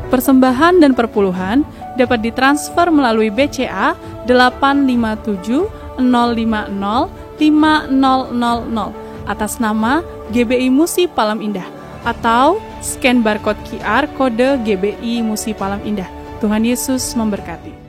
Persembahan dan perpuluhan dapat ditransfer melalui BCA 857 050 5000 atas nama GBI Musi Palam Indah atau scan barcode QR kode GBI Musi Palam Indah. Tuhan Yesus memberkati.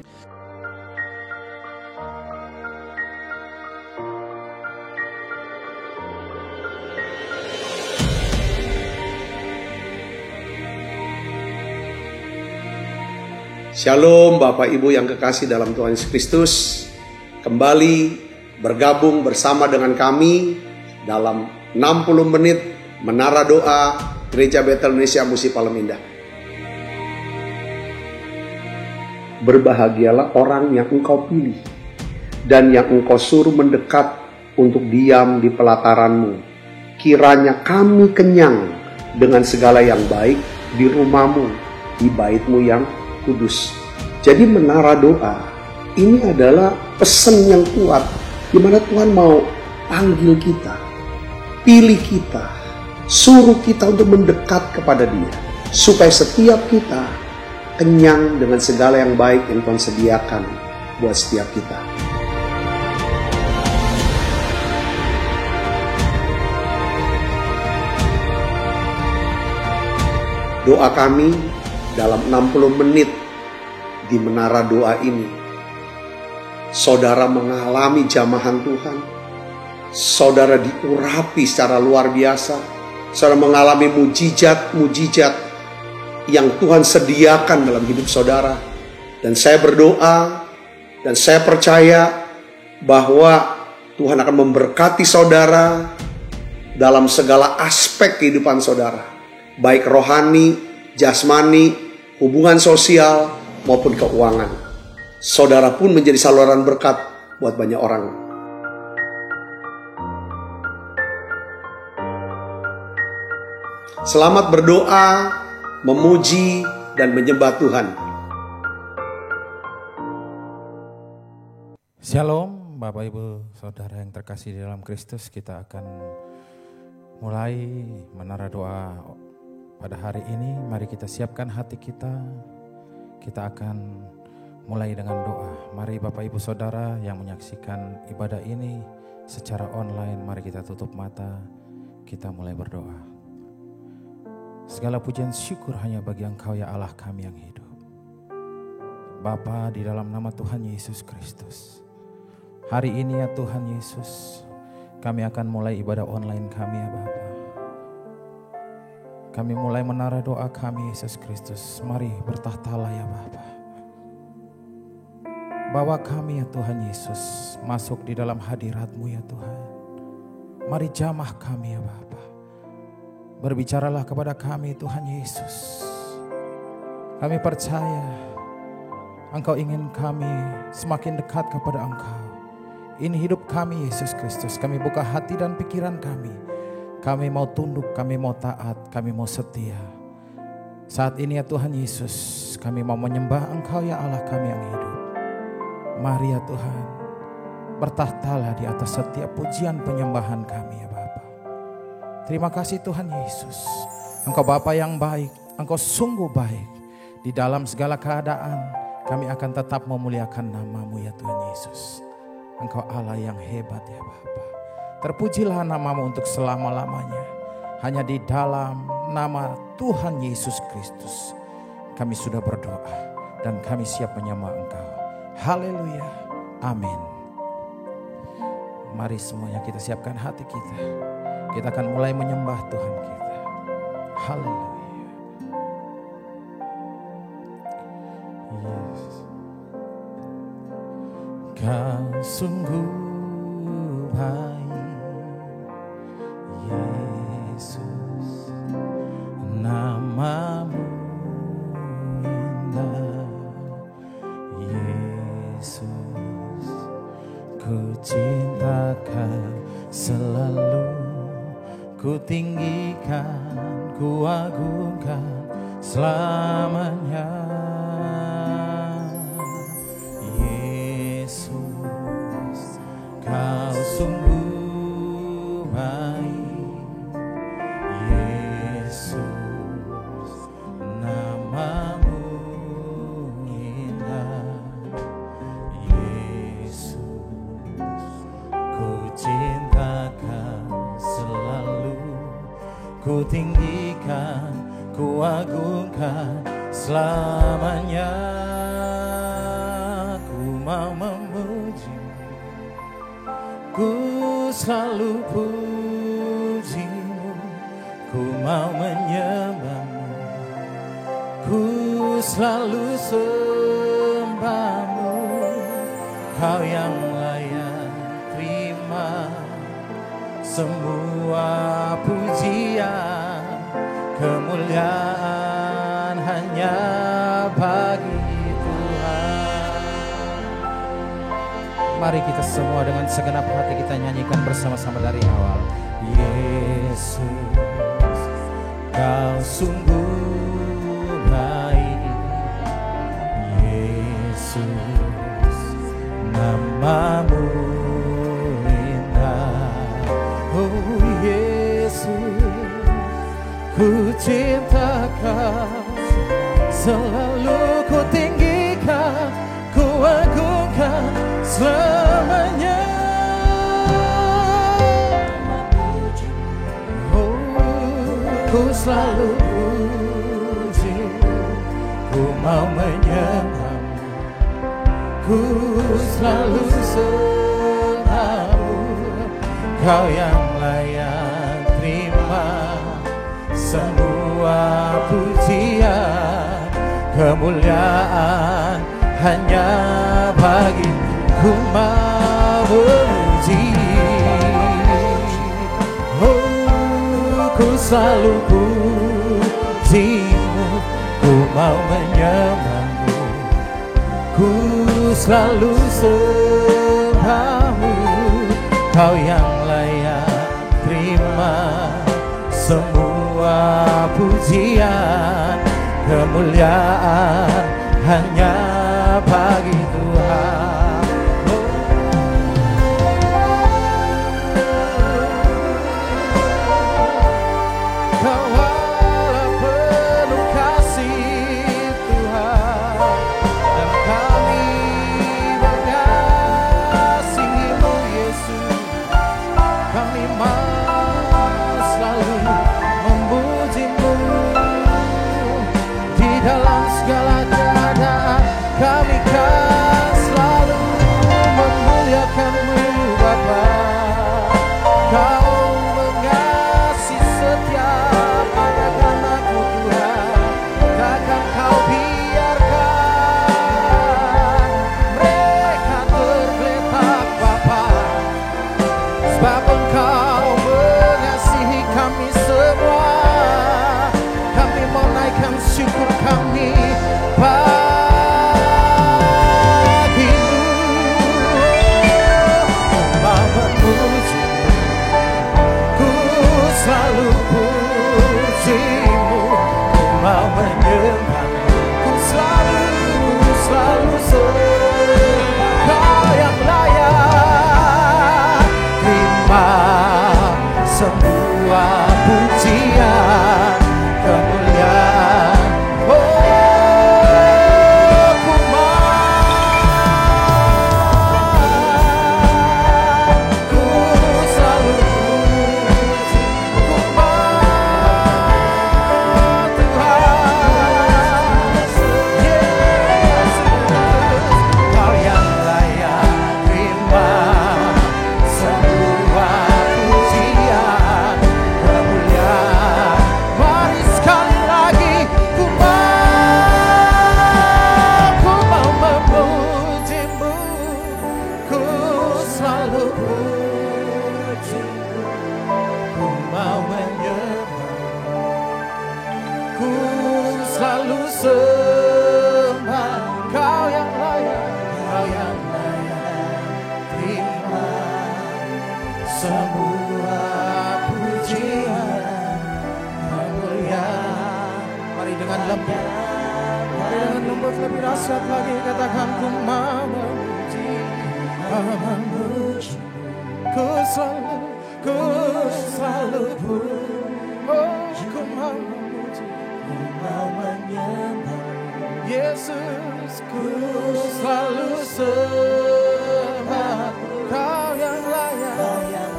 Shalom Bapak Ibu yang kekasih dalam Tuhan Yesus Kristus. Kembali bergabung bersama dengan kami dalam 60 menit Menara Doa Gereja Betel Indonesia Musi Palam Indah. Berbahagialah orang yang engkau pilih dan yang engkau suruh mendekat untuk diam di pelataranmu. Kiranya kami kenyang dengan segala yang baik di rumahmu, di baitmu yang kudus. Jadi menara doa ini adalah pesan yang kuat di mana Tuhan mau panggil kita, pilih kita, suruh kita untuk mendekat kepada Dia, supaya setiap kita kenyang dengan segala yang baik yang Tuhan sediakan buat setiap kita. Doa kami dalam 60 menit di menara doa ini, saudara mengalami jamahan Tuhan, saudara diurapi secara luar biasa, saudara mengalami mujizat-mujizat yang Tuhan sediakan dalam hidup saudara. Dan saya berdoa dan saya percaya bahwa Tuhan akan memberkati saudara dalam segala aspek kehidupan saudara, baik rohani, jasmani, hubungan sosial, maupun keuangan. Saudara pun menjadi saluran berkat buat banyak orang. Selamat berdoa, memuji, dan menyembah Tuhan. Shalom Bapak Ibu Saudara yang terkasih di dalam Kristus. Kita akan mulai menara doa pada hari ini. Mari kita siapkan hati kita. Kita akan mulai dengan doa. Mari Bapak Ibu Saudara yang menyaksikan ibadah ini secara online, mari kita tutup mata. Kita mulai berdoa. Segala pujian syukur hanya bagi Engkau ya Allah kami yang hidup. Bapa, di dalam nama Tuhan Yesus Kristus, hari ini ya Tuhan Yesus, kami akan mulai ibadah online kami ya Bapa. Kami mulai menara doa kami Yesus Kristus. Mari bertahtalah ya Bapa. Bawa kami ya Tuhan Yesus masuk di dalam hadirat-Mu ya Tuhan. Mari jamah kami ya Bapa. Berbicaralah kepada kami Tuhan Yesus. Kami percaya Engkau ingin kami semakin dekat kepada Engkau. Ini hidup kami Yesus Kristus. Kami buka hati dan pikiran kami. Kami mau tunduk, kami mau taat, kami mau setia. Saat ini ya Tuhan Yesus, kami mau menyembah Engkau ya Allah kami yang hidup. Mari ya Tuhan, bertahtalah di atas setiap pujian penyembahan kami ya Bapa. Terima kasih Tuhan Yesus. Engkau Bapa yang baik, Engkau sungguh baik. Di dalam segala keadaan, kami akan tetap memuliakan nama-Mu ya Tuhan Yesus. Engkau Allah yang hebat ya Bapa. Terpujilah nama-Mu untuk selama-lamanya. Hanya di dalam nama Tuhan Yesus Kristus kami sudah berdoa dan kami siap menyembah Engkau. Haleluya. Amin. Mari semuanya kita siapkan hati kita. Kita akan mulai menyembah Tuhan kita. Haleluya. Yes. Kau sungguh baik Yesus, nama-Mu indah Yesus, ku cinta Kau selalu, ku tinggikan, ku agungkan selamanya. Yesus, Kau sungguh baik. Yesus, nama-Mu ku agungkan selamanya. Ku mau memuji-Mu, ku selalu puji-Mu, ku mau menyembah-Mu, ku selalu sembah-Mu. Kau yang layak terima semua pujian, kemuliaan hanya bagi Tuhan. Mari kita semua dengan segenap hati kita nyanyikan bersama-sama dari awal. Yesus, Kau sungguh baik. Yesus, nama-Mu indah. Oh Yesus, ku cinta Kau, selalu ku tinggikan, ku agungkan selamanya. Oh, ku selalu puji, ku mau menyembah-Mu, ku selalu sembah-Mu. Kau yang layak terima semua pujian, kemuliaan hanya bagi ku mau memuji. Oh, ku selalu puji-Mu, ku mau menyembah-Mu, ku selalu sembah-Mu. Kau yang layak terima semua pujian, kemuliaan hanya bagi Tuhan. Kau Allah penuh kasih Tuhan, dan kami mengasihi-Mu Yesus. Kami mau selalu memuji-Mu di dalam segala keadaan. Kami kan selalu memuliakan-Mu Bapa. Kau mengasihi setiap anak-anak-Mu Tuhan. Takkan Kau biarkan mereka tergeletak Bapa, sebab Engkau mengasihi kami semua. Kami mau naikkan syukur kami lebih dahsyat lagi, katakan ku mau memuji, ku selalu ku mau memuji, ku mau menyembah Yesus, ku selalu sembah. Kau yang layak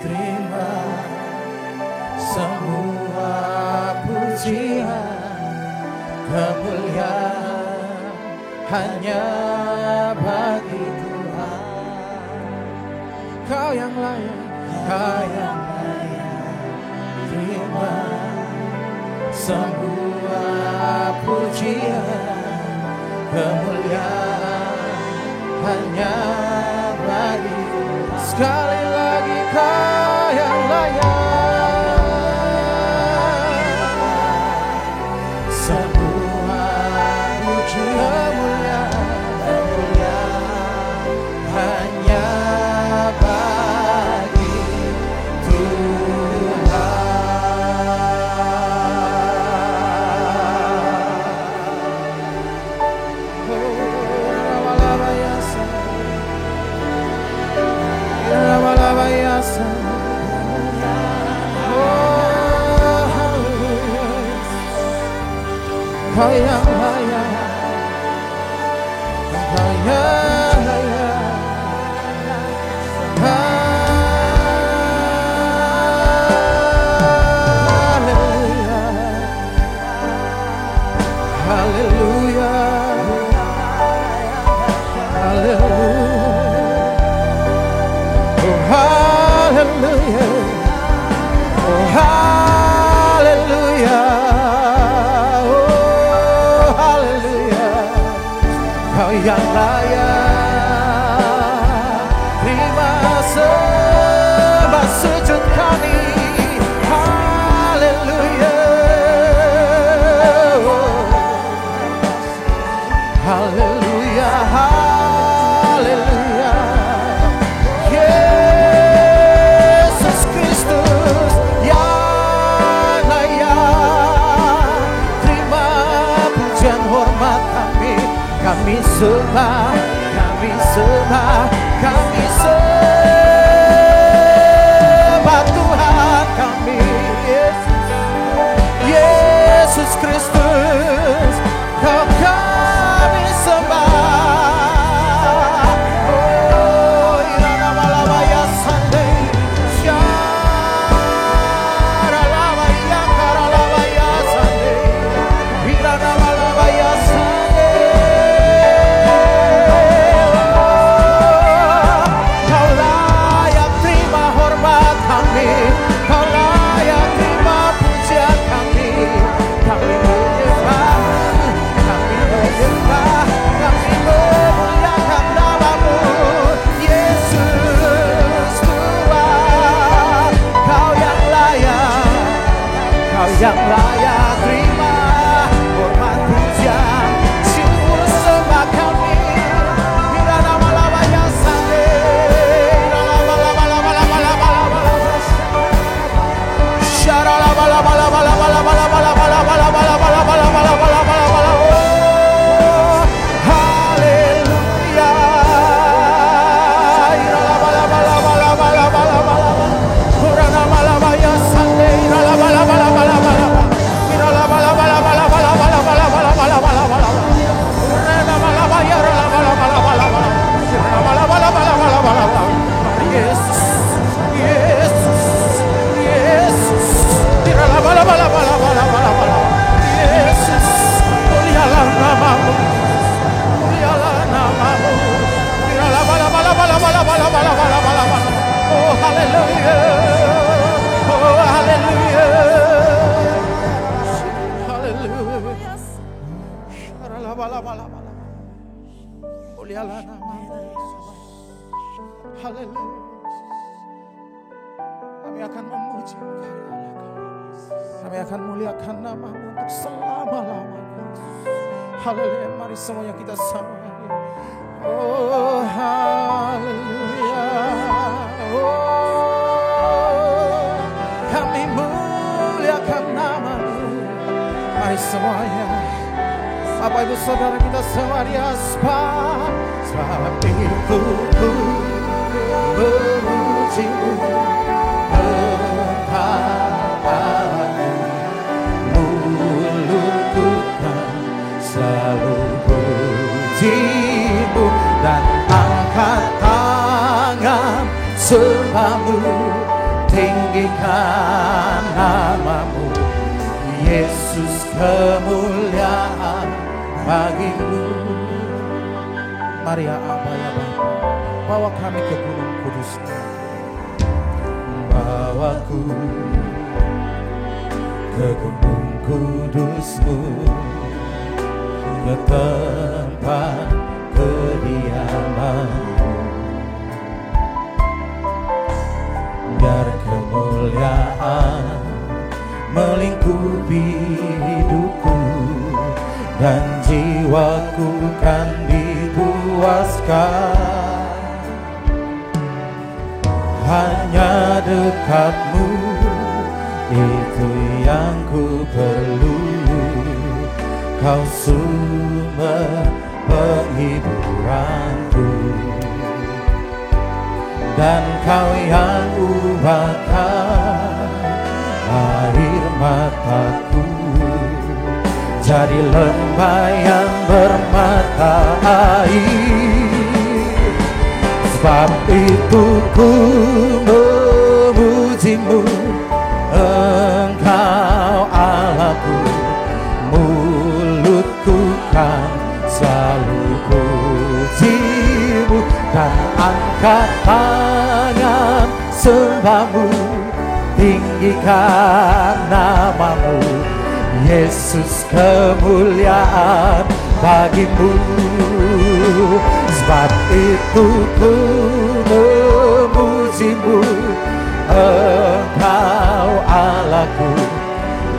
terima semua kemuliaan hanya bagi Tuhan. Kau yang layak, Kau yang layak, terima semua pujian. Kemuliaan hanya bagi Tuhan. Sekali lagi Kau yang layak. Semua pujian kemuliaan hanya bagi Tuhan. Kau yang layak, Kau yang layak. Haleluya, haleluya, haleluya. Oh haleluya, oh haleluya. Yang layak, terima sembah sujud kami. Haleluya, haleluya, haleluya. Yesus Kristus yang layak, terima pujian hormat kami. Kami sembah, kami sembah, kami sembah Tuhan kami, Yesus Kristus, Kau kami sembah. Oh, irana malabaya sandai, syara labaya karalabaya sandai, irana malabaya sandai. Yang layak terima hormat pujian, syukur sembah kami. Bila nama labanya sande, Kami akan memuji Engkau. Kami akan muliakan nama-Mu untuk selama-lamanya. Haleluya, mari semuanya kita sambut. Oh haleluya, oh kami muliakan nama-Mu. Mari semuanya, Bapak Ibu Saudara kita semua di aspa. Sebab itu ku memuji-Mu, mulutku kan selalu puji-Mu dan angkat tangan sembah-Mu, tinggikan nama-Mu Yesus kemuliaan bagimu. Mari ya Aba ya Bapa, bawa kami ke gunung kudus-Mu. Bawaku ke gunung kudus-Mu, ke tempat kediaman-Mu. Biar kemuliaan melingkupi hidupku, dan jiwaku kan dipuaskan. Hanya dekat-Mu, itu yang ku perlu. Kau sumber penghiburanku, dan Kau yang ubahkan air mataku jadi lembah yang bermata air. Sebab itu ku memuji-Mu, Engkau Allahku. Mulutku kan selalu puji-Mu, dan angkat tangan sembah-Mu, tinggikan nama-Mu. Yesus kemuliaan bagi-Mu. Sebab itu ku memuji-Mu, Engkau Allahku.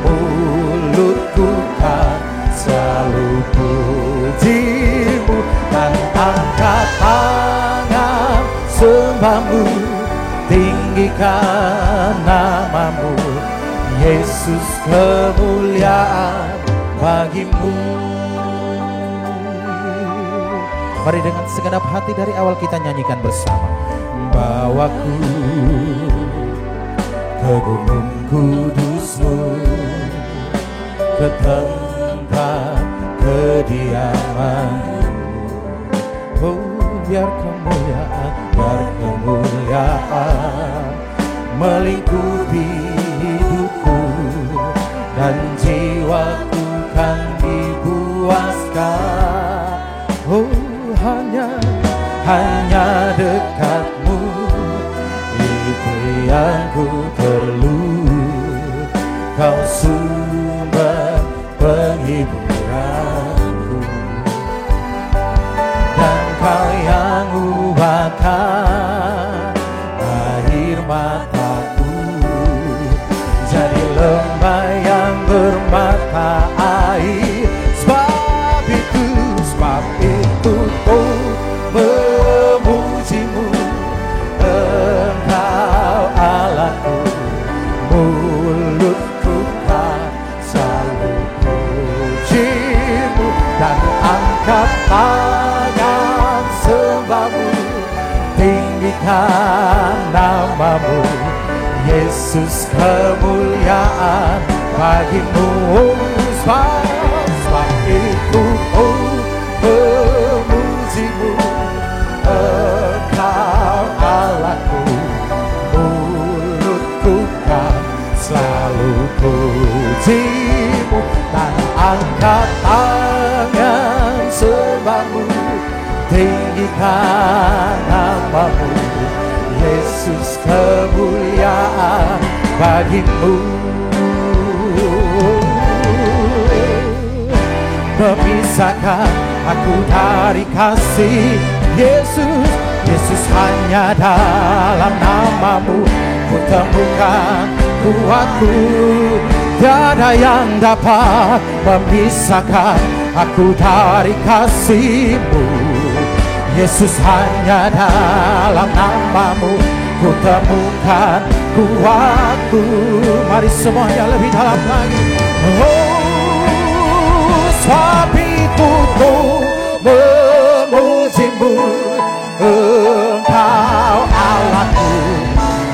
Mulutku kan selalu puji-Mu, dan angkat tangan sembah-Mu, tinggikan nama-Mu. Yesus kemuliaan bagi-Mu. Mari dengan segenap hati dari awal kita nyanyikan bersama. Bawaku ke gunung kudus-Mu, ke tempat kediaman-Mu. Oh, biar kemuliaan melingkupi hidupku, dan jiwaku kan dipuaskan. Oh, hanya dekat-Mu, itu yang ku perlu. Kau sumber penghiburanku, dan Kau yang ubahkan air mataku jadi lembah yang bermata air. Sebab itu ku memuji-Mu, Engkau Allahku. Mulutku kan selalu puji-Mu, dan angkat tangan sembah-Mu, tinggikan nama-Mu. Yesus kemuliaan bagi-Mu. Sebab itu ku memuji-Mu, Engkau Allahku. Mulutku kan selalu puji-Mu, dan angkat tangan sembah-Mu, tinggikan nama-Mu. Yesus kemuliaan bagi-Mu. Memisahkan aku dari kasih Yesus. Yesus, hanya dalam nama-Mu ku temukan kuatku. Tiada yang dapat memisahkan aku dari kasih-Mu. Yesus, hanya dalam nama-Mu ku temukan kuatku. Mari semuanya lebih dalam lagi. Oh, sebab itu ku memuji-Mu, Engkau Allahku.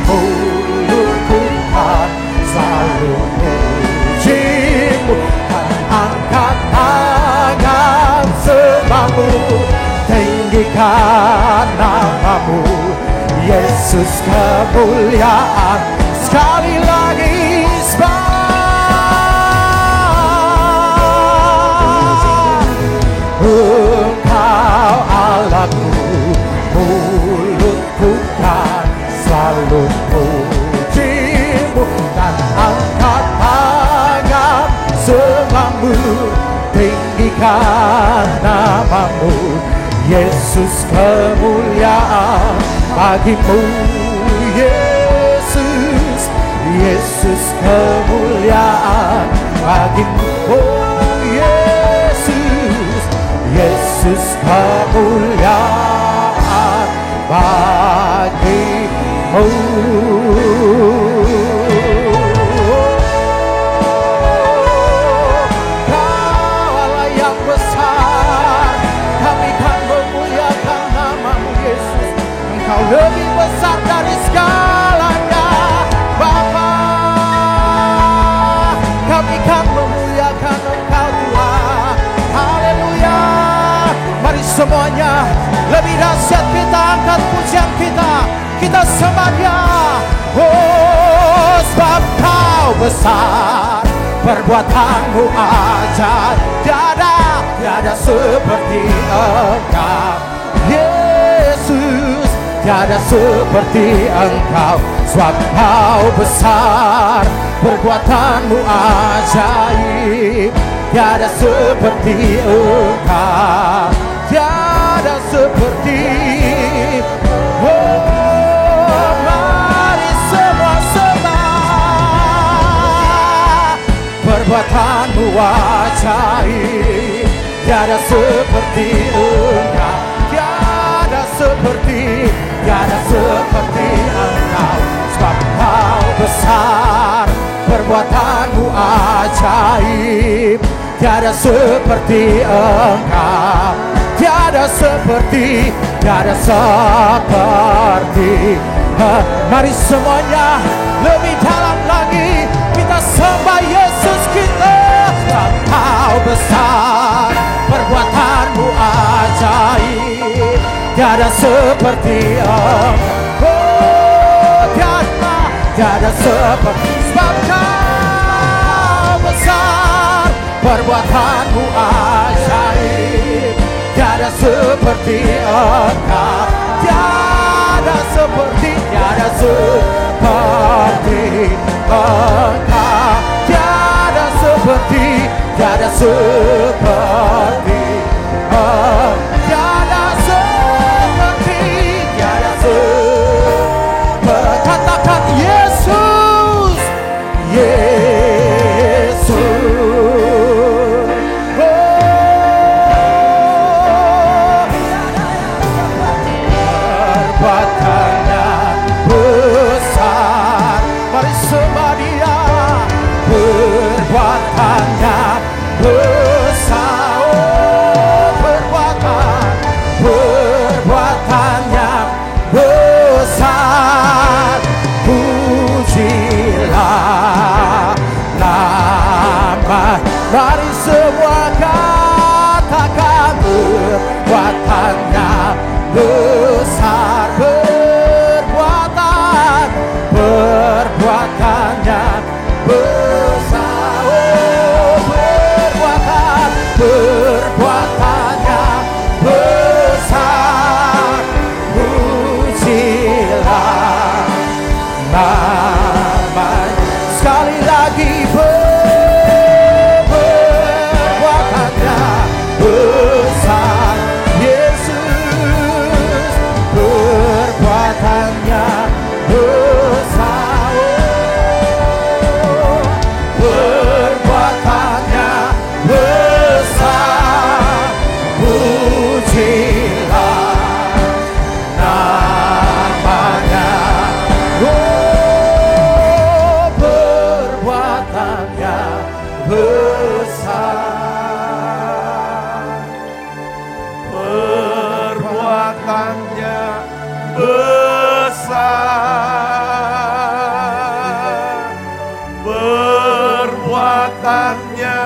Mulutku kan selalu puji-Mu, dan angkat tangan sembah-Mu, tinggikan nama-Mu. Yesus kemuliaan sekali lagi. Sebab Tinggikan namamu Yesus, kemuliaan bagimu Yesus. Yesus, kemuliaan bagimu Yesus. Yesus, kemuliaan bagimu. Lebih besar dari segalanya, Bapa. Kami kan memuliakan Engkau, Tuhan. Haleluya. Mari semuanya, lebih dahsyat kita angkat pujian kita. Kita sembah Dia. Oh, sebab Kau besar, perbuatanmu ajaib. Tiada seperti Engkau, Yesus. Tiada seperti Engkau, sebab Kau besar, perbuatanmu ajaib. Tiada seperti Engkau, tiada seperti. Oh, mari semua sembah, perbuatanmu ajaib. Tiada seperti Engkau, tiada seperti Engkau, sebab Kau besar, perbuatanmu ajaib. Tiada seperti Engkau, tiada seperti. Mari semuanya lebih dalam lagi kita sembah Yesus kita. Sebab Kau besar, perbuatanmu ajaib. Tiada seperti tiada seperti. Sebab Kau besar, perbuatanmu ajaib. Tiada seperti Engkau, tiada seperti Engkau, tiada seperti katakan Yesus, Yesus. Perbuatannya besar, mari sembah Dia. Perbuatannya besar, oh, perbuatannya besar. Pujilah nama. Mari semua katakan perbuatannya besar. Perbuatannya besar, oh, perbuatannya besar. Pujilah namanya. Sekali lagi, perbuatannya besar. Yesus, perbuatannya besar, oh, perbuatannya besar. Pujilah namanya, oh, perbuatannya besar. Perbuatannya besar, perbuatannya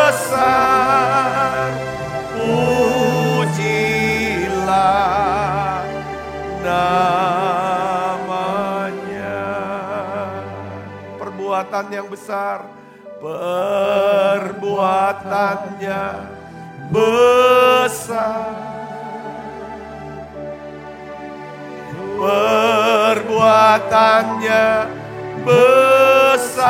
besar. Pujilah namanya. Perbuatan yang besar, perbuatannya besar. Perbuatannya besar,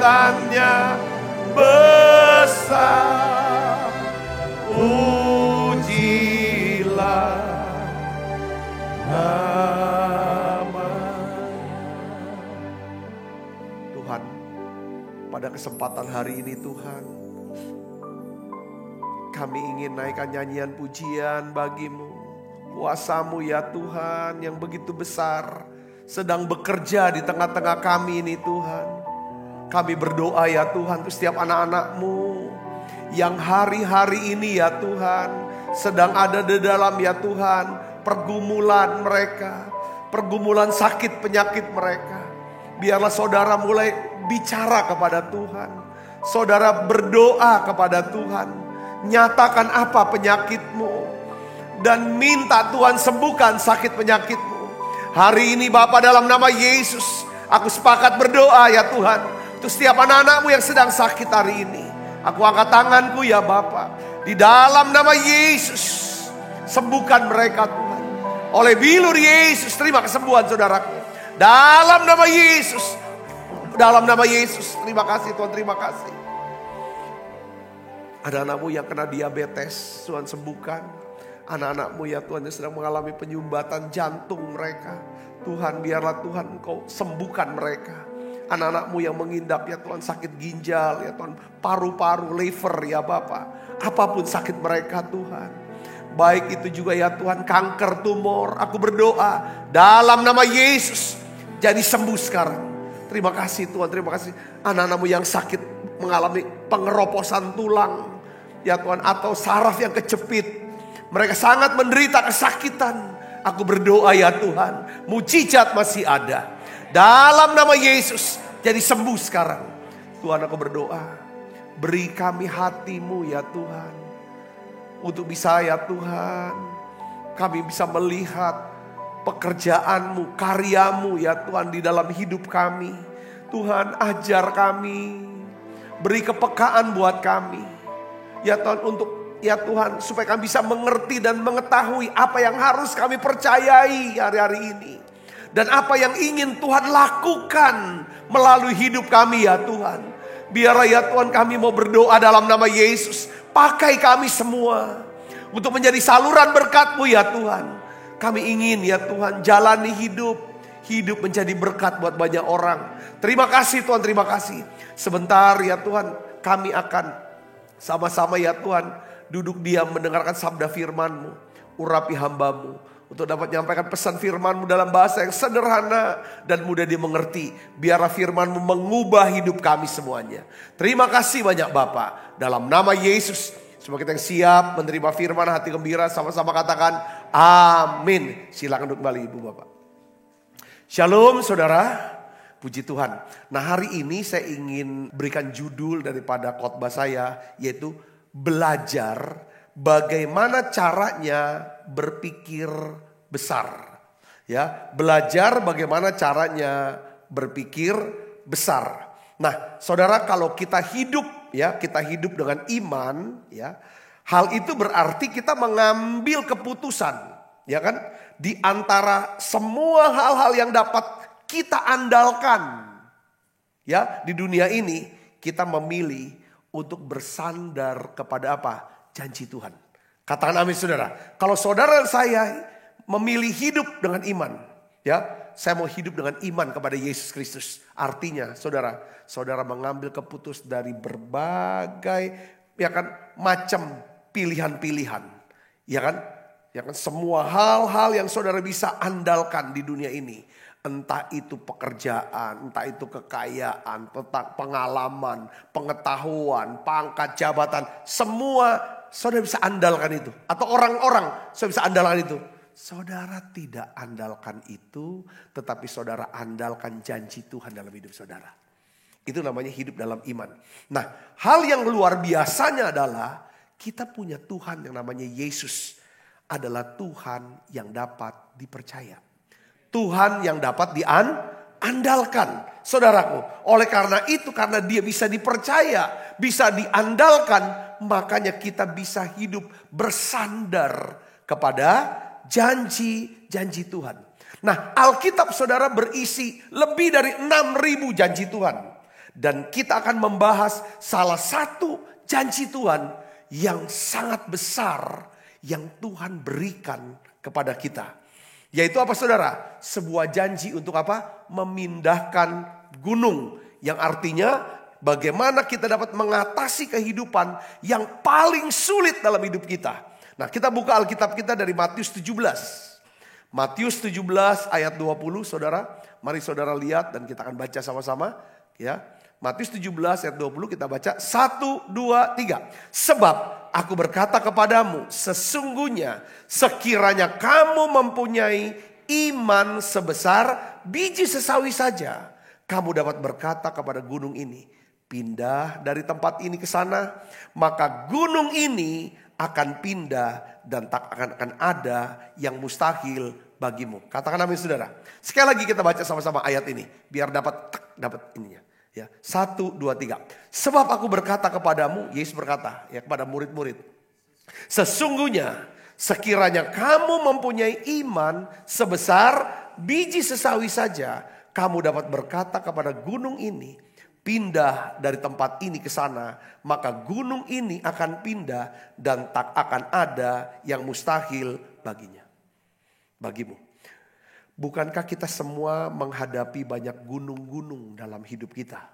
kesempatannya besar. Pujilah namanya. Tuhan, pada kesempatan hari ini Tuhan, kami ingin naikkan nyanyian pujian bagi-Mu. Kuasa-Mu ya Tuhan yang begitu besar sedang bekerja di tengah-tengah kami ini Tuhan. Kami berdoa ya Tuhan untuk setiap anak-anak-Mu yang hari-hari ini ya Tuhan sedang ada di dalam ya Tuhan pergumulan mereka, pergumulan sakit penyakit mereka. Biarlah saudara mulai bicara kepada Tuhan. Saudara berdoa kepada Tuhan. Nyatakan apa penyakitmu dan minta Tuhan sembuhkan sakit penyakitmu. Hari ini Bapa, dalam nama Yesus, aku sepakat berdoa ya Tuhan untuk setiap anak-anak-Mu yang sedang sakit hari ini. Aku angkat tanganku ya Bapa, di dalam nama Yesus sembuhkan mereka Tuhan. Oleh bilur Yesus terima kesembuhan saudaraku. Dalam nama Yesus, dalam nama Yesus. Terima kasih Tuhan, terima kasih. Ada anak-Mu yang kena diabetes, Tuhan sembuhkan. Anak-anak-Mu ya Tuhan yang sedang mengalami penyumbatan jantung mereka. Tuhan, biarlah Tuhan Engkau sembuhkan mereka. Anak-anak-Mu yang mengidap ya Tuhan sakit ginjal ya Tuhan, paru-paru, liver ya Bapa. Apapun sakit mereka Tuhan. Baik itu juga ya Tuhan kanker, tumor. Aku berdoa dalam nama Yesus jadi sembuh sekarang. Terima kasih Tuhan, terima kasih. Anak-anak-Mu yang sakit mengalami pengeroposan tulang ya Tuhan, atau saraf yang kejepit. Mereka sangat menderita kesakitan. Aku berdoa ya Tuhan, mujizat masih ada. Dalam nama Yesus jadi sembuh sekarang. Tuhan, aku berdoa, beri kami hati-Mu ya Tuhan, untuk bisa ya Tuhan kami bisa melihat pekerjaan-Mu, karya-Mu ya Tuhan di dalam hidup kami. Tuhan, ajar kami, beri kepekaan buat kami ya Tuhan, untuk ya Tuhan supaya kami bisa mengerti dan mengetahui apa yang harus kami percayai hari-hari ini. Dan apa yang ingin Tuhan lakukan melalui hidup kami ya Tuhan. Biarlah ya Tuhan kami mau berdoa dalam nama Yesus. Pakai kami semua untuk menjadi saluran berkat-Mu ya Tuhan. Kami ingin ya Tuhan jalani hidup menjadi berkat buat banyak orang. Terima kasih Tuhan, terima kasih. Sebentar ya Tuhan kami akan sama-sama ya Tuhan duduk diam mendengarkan sabda firman-Mu. Urapi hamba-Mu untuk dapat menyampaikan pesan firman-Mu dalam bahasa yang sederhana dan mudah dimengerti. Biarlah firman-Mu mengubah hidup kami semuanya. Terima kasih banyak Bapa. Dalam nama Yesus, semua kita yang siap menerima firman, hati gembira, sama-sama katakan amin. Silakan duduk kembali Ibu Bapak. Shalom saudara. Puji Tuhan. Nah, hari ini saya ingin berikan judul daripada khotbah saya, yaitu belajar bagaimana caranya berpikir besar. Ya, belajar bagaimana caranya berpikir besar. Nah, saudara, kalau kita hidup dengan iman, ya, hal itu berarti kita mengambil keputusan, ya kan? Di antara semua hal-hal yang dapat kita andalkan, ya, di dunia ini, kita memilih untuk bersandar kepada apa? Janji Tuhan. Katakan amin saudara. Kalau saudara dan saya memilih hidup dengan iman, ya, saya mau hidup dengan iman kepada Yesus Kristus. Artinya saudara mengambil keputusan dari berbagai ya kan macam pilihan-pilihan, ya kan? Ya kan, semua hal-hal yang saudara bisa andalkan di dunia ini. Entah itu pekerjaan, entah itu kekayaan, tentang pengalaman, pengetahuan, pangkat, jabatan. Semua saudara bisa andalkan itu. Atau orang-orang saudara bisa andalkan itu. Saudara tidak andalkan itu, tetapi saudara andalkan janji Tuhan dalam hidup saudara. Itu namanya hidup dalam iman. Nah, hal yang luar biasanya adalah kita punya Tuhan yang namanya Yesus. Adalah Tuhan yang dapat dipercaya. Tuhan yang dapat diandalkan, saudaraku. Oleh karena itu, karena dia bisa dipercaya, bisa diandalkan, makanya kita bisa hidup bersandar kepada janji-janji Tuhan. Nah, Alkitab saudara berisi lebih dari 6.000 janji Tuhan. Dan kita akan membahas salah satu janji Tuhan yang sangat besar yang Tuhan berikan kepada kita. Yaitu apa saudara? Sebuah janji untuk apa? Memindahkan gunung. Yang artinya bagaimana kita dapat mengatasi kehidupan yang paling sulit dalam hidup kita. Nah, kita buka Alkitab kita dari Matius 17. Matius 17 ayat 20 saudara. Mari saudara lihat dan kita akan baca sama-sama. Ya, Matius 17 ayat 20 kita baca 1, 2, 3. Sebab aku berkata kepadamu, sesungguhnya sekiranya kamu mempunyai iman sebesar biji sesawi saja, kamu dapat berkata kepada gunung ini, pindah dari tempat ini ke sana, maka gunung ini akan pindah dan tak akan ada yang mustahil bagimu. Katakan amin saudara. Sekali lagi kita baca sama-sama ayat ini biar dapat ininya. Ya, 1, 2, 3. Sebab aku berkata kepadamu, Yesus berkata ya kepada murid-murid, sesungguhnya sekiranya kamu mempunyai iman sebesar biji sesawi saja, kamu dapat berkata kepada gunung ini, pindah dari tempat ini ke sana, maka gunung ini akan pindah dan tak akan ada yang mustahil bagimu. Bukankah kita semua menghadapi banyak gunung-gunung dalam hidup kita?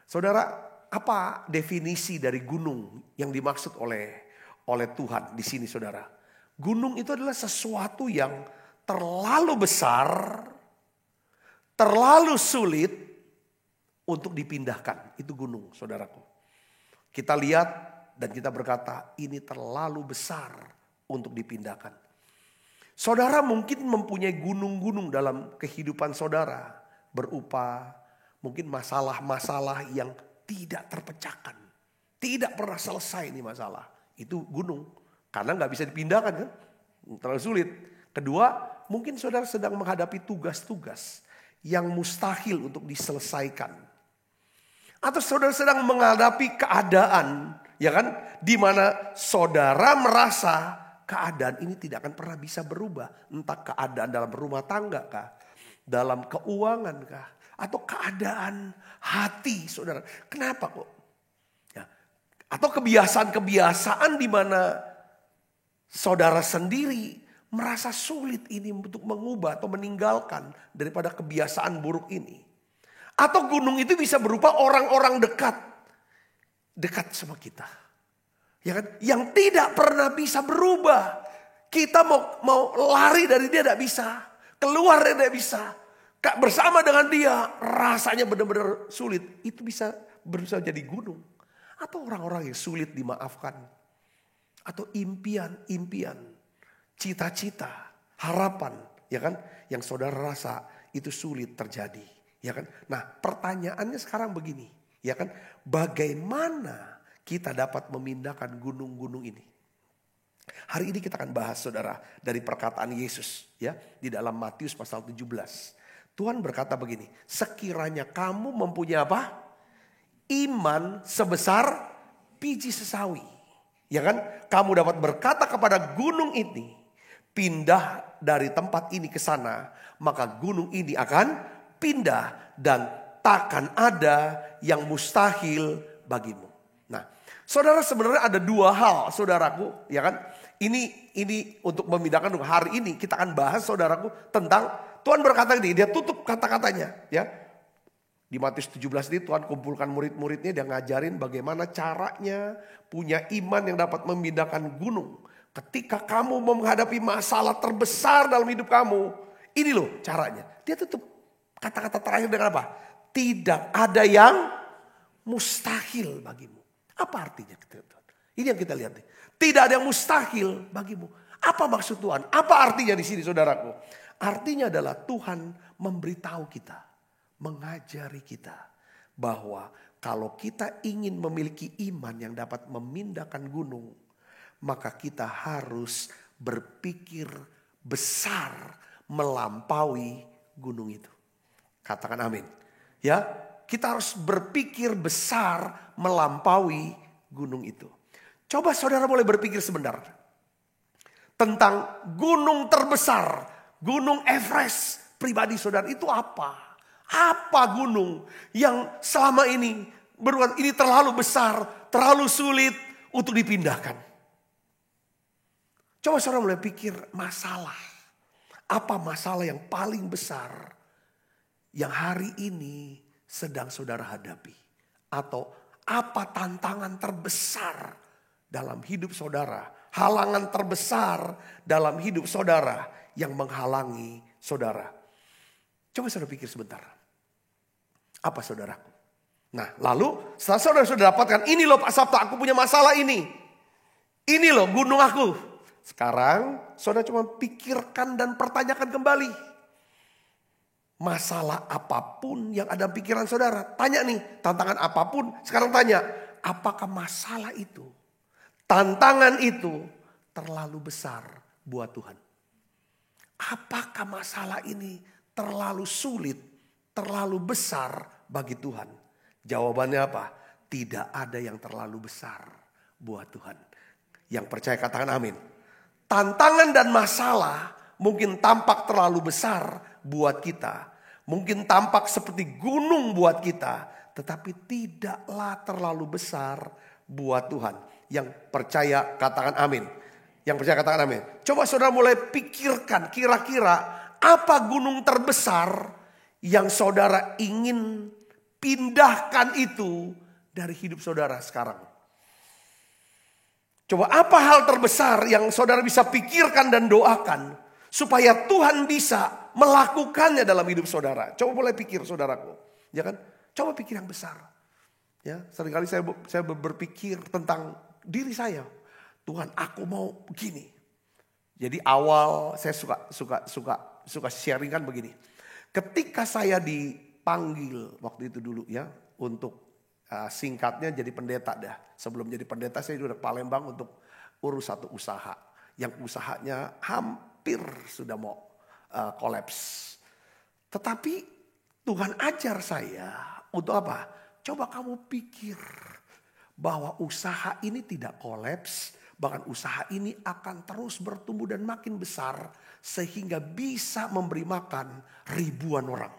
Saudara, apa definisi dari gunung yang dimaksud oleh Tuhan di sini saudara? Gunung itu adalah sesuatu yang terlalu besar, terlalu sulit untuk dipindahkan. Itu gunung saudaraku. Kita lihat dan kita berkata ini terlalu besar untuk dipindahkan. Saudara mungkin mempunyai gunung-gunung dalam kehidupan saudara. Berupa mungkin masalah-masalah yang tidak terpecahkan. Tidak pernah selesai ini masalah. Itu gunung. Karena gak bisa dipindahkan kan. Terlalu sulit. Kedua, mungkin saudara sedang menghadapi tugas-tugas yang mustahil untuk diselesaikan. Atau saudara sedang menghadapi keadaan, ya kan, di mana saudara merasa keadaan ini tidak akan pernah bisa berubah. Entah keadaan dalam rumah tangga kah, dalam keuangan kah, atau keadaan hati saudara. Kenapa kok? Ya. Atau kebiasaan-kebiasaan di mana saudara sendiri merasa sulit ini untuk mengubah atau meninggalkan daripada kebiasaan buruk ini. Atau gunung itu bisa berupa orang-orang dekat sama kita. Ya kan? Yang tidak pernah bisa berubah. Kita mau lari dari dia tidak bisa. Keluar dari dia tidak bisa. Bersama dengan dia rasanya benar-benar sulit. Itu bisa berusaha jadi gunung. Atau orang-orang yang sulit dimaafkan. Atau impian, cita-cita, harapan. Ya kan? Yang saudara rasa itu sulit terjadi. Ya kan? Nah pertanyaannya sekarang begini. Ya kan? Bagaimana kita dapat memindahkan gunung-gunung ini? Hari ini kita akan bahas saudara dari perkataan Yesus ya di dalam Matius pasal 17. Tuhan berkata begini, sekiranya kamu mempunyai apa? Iman sebesar biji sesawi. Ya kan? Kamu dapat berkata kepada gunung ini, pindah dari tempat ini ke sana, maka gunung ini akan pindah dan takkan ada yang mustahil bagimu. Nah, saudara sebenarnya ada dua hal saudaraku, ya kan? Ini untuk memindahkan hari ini kita akan bahas saudaraku tentang Tuhan berkata ini, dia tutup kata-katanya ya. Di Matius 17 ini Tuhan kumpulkan murid-muridnya, dia ngajarin bagaimana caranya punya iman yang dapat memindahkan gunung. Ketika kamu menghadapi masalah terbesar dalam hidup kamu, ini loh caranya. Dia tutup kata-kata terakhir dengan apa? Tidak ada yang mustahil bagimu. Apa artinya? Ini yang kita lihat nih. Tidak ada yang mustahil bagimu. Apa maksud Tuhan? Apa artinya di sini saudaraku? Artinya adalah Tuhan memberitahu kita, mengajari kita bahwa kalau kita ingin memiliki iman yang dapat memindahkan gunung, maka kita harus berpikir besar melampaui gunung itu. Katakan amin. Ya, kita harus berpikir besar melampaui gunung itu. Coba saudara boleh berpikir sebentar tentang gunung terbesar, Gunung Everest pribadi saudara itu apa? Apa gunung yang selama ini beruang ini terlalu besar, terlalu sulit untuk dipindahkan? Coba saudara mulai pikir masalah. Apa masalah yang paling besar yang hari ini sedang saudara hadapi? Atau apa tantangan terbesar dalam hidup saudara? Halangan terbesar dalam hidup saudara yang menghalangi saudara. Coba saudara pikir sebentar. Apa saudaraku? Nah lalu setelah saudara sudah dapatkan, ini loh Pak Sabta, aku punya masalah ini. Ini loh gunung aku. Sekarang saudara cuma pikirkan dan pertanyakan kembali. Masalah apapun yang ada pikiran saudara. Tanya nih, tantangan apapun. Sekarang tanya, apakah masalah itu, tantangan itu terlalu besar buat Tuhan? Apakah masalah ini terlalu sulit, terlalu besar bagi Tuhan? Jawabannya apa? Tidak ada yang terlalu besar buat Tuhan. Yang percaya katakan amin. Tantangan dan masalah mungkin tampak terlalu besar buat kita. Mungkin tampak seperti gunung buat kita. Tetapi tidaklah terlalu besar buat Tuhan. Yang percaya katakan amin. Yang percaya katakan amin. Coba saudara mulai pikirkan kira-kira apa gunung terbesar yang saudara ingin pindahkan itu dari hidup saudara sekarang. Coba apa hal terbesar yang saudara bisa pikirkan dan doakan supaya Tuhan bisa melakukannya dalam hidup saudara. Coba mulai pikir saudaraku, ya kan? Coba pikir yang besar. Ya, seringkali saya berpikir tentang diri saya. Tuhan, aku mau begini. Jadi awal saya suka sharing kan begini. Ketika saya dipanggil waktu itu dulu ya untuk singkatnya jadi pendeta dah. Sebelum jadi pendeta saya udah Palembang untuk urus satu usaha. Yang usahanya hampir sudah mau kolaps. Tetapi Tuhan ajar saya untuk apa? Coba kamu pikir bahwa usaha ini tidak kolaps. Bahkan usaha ini akan terus bertumbuh dan makin besar. Sehingga bisa memberi makan ribuan orang.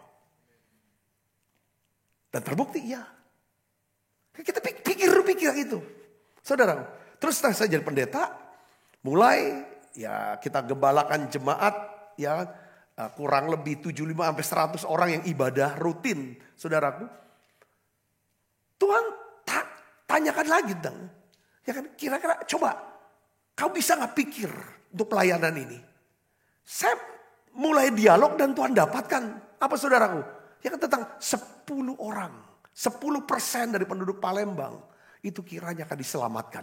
Dan terbukti ya. Kita pikir itu. Saudara, terus setelah saya jadi pendeta, mulai ya kita gembalakan jemaat ya kurang lebih 75 sampai 100 orang yang ibadah rutin, saudaraku. Tuhan tanyakan lagi dong. Ya kan, kira-kira coba kau bisa nggak pikir untuk pelayanan ini? Saya mulai dialog dan Tuhan dapatkan apa saudaraku? Ya kan tentang 10 orang. 10% dari penduduk Palembang itu kiranya akan diselamatkan.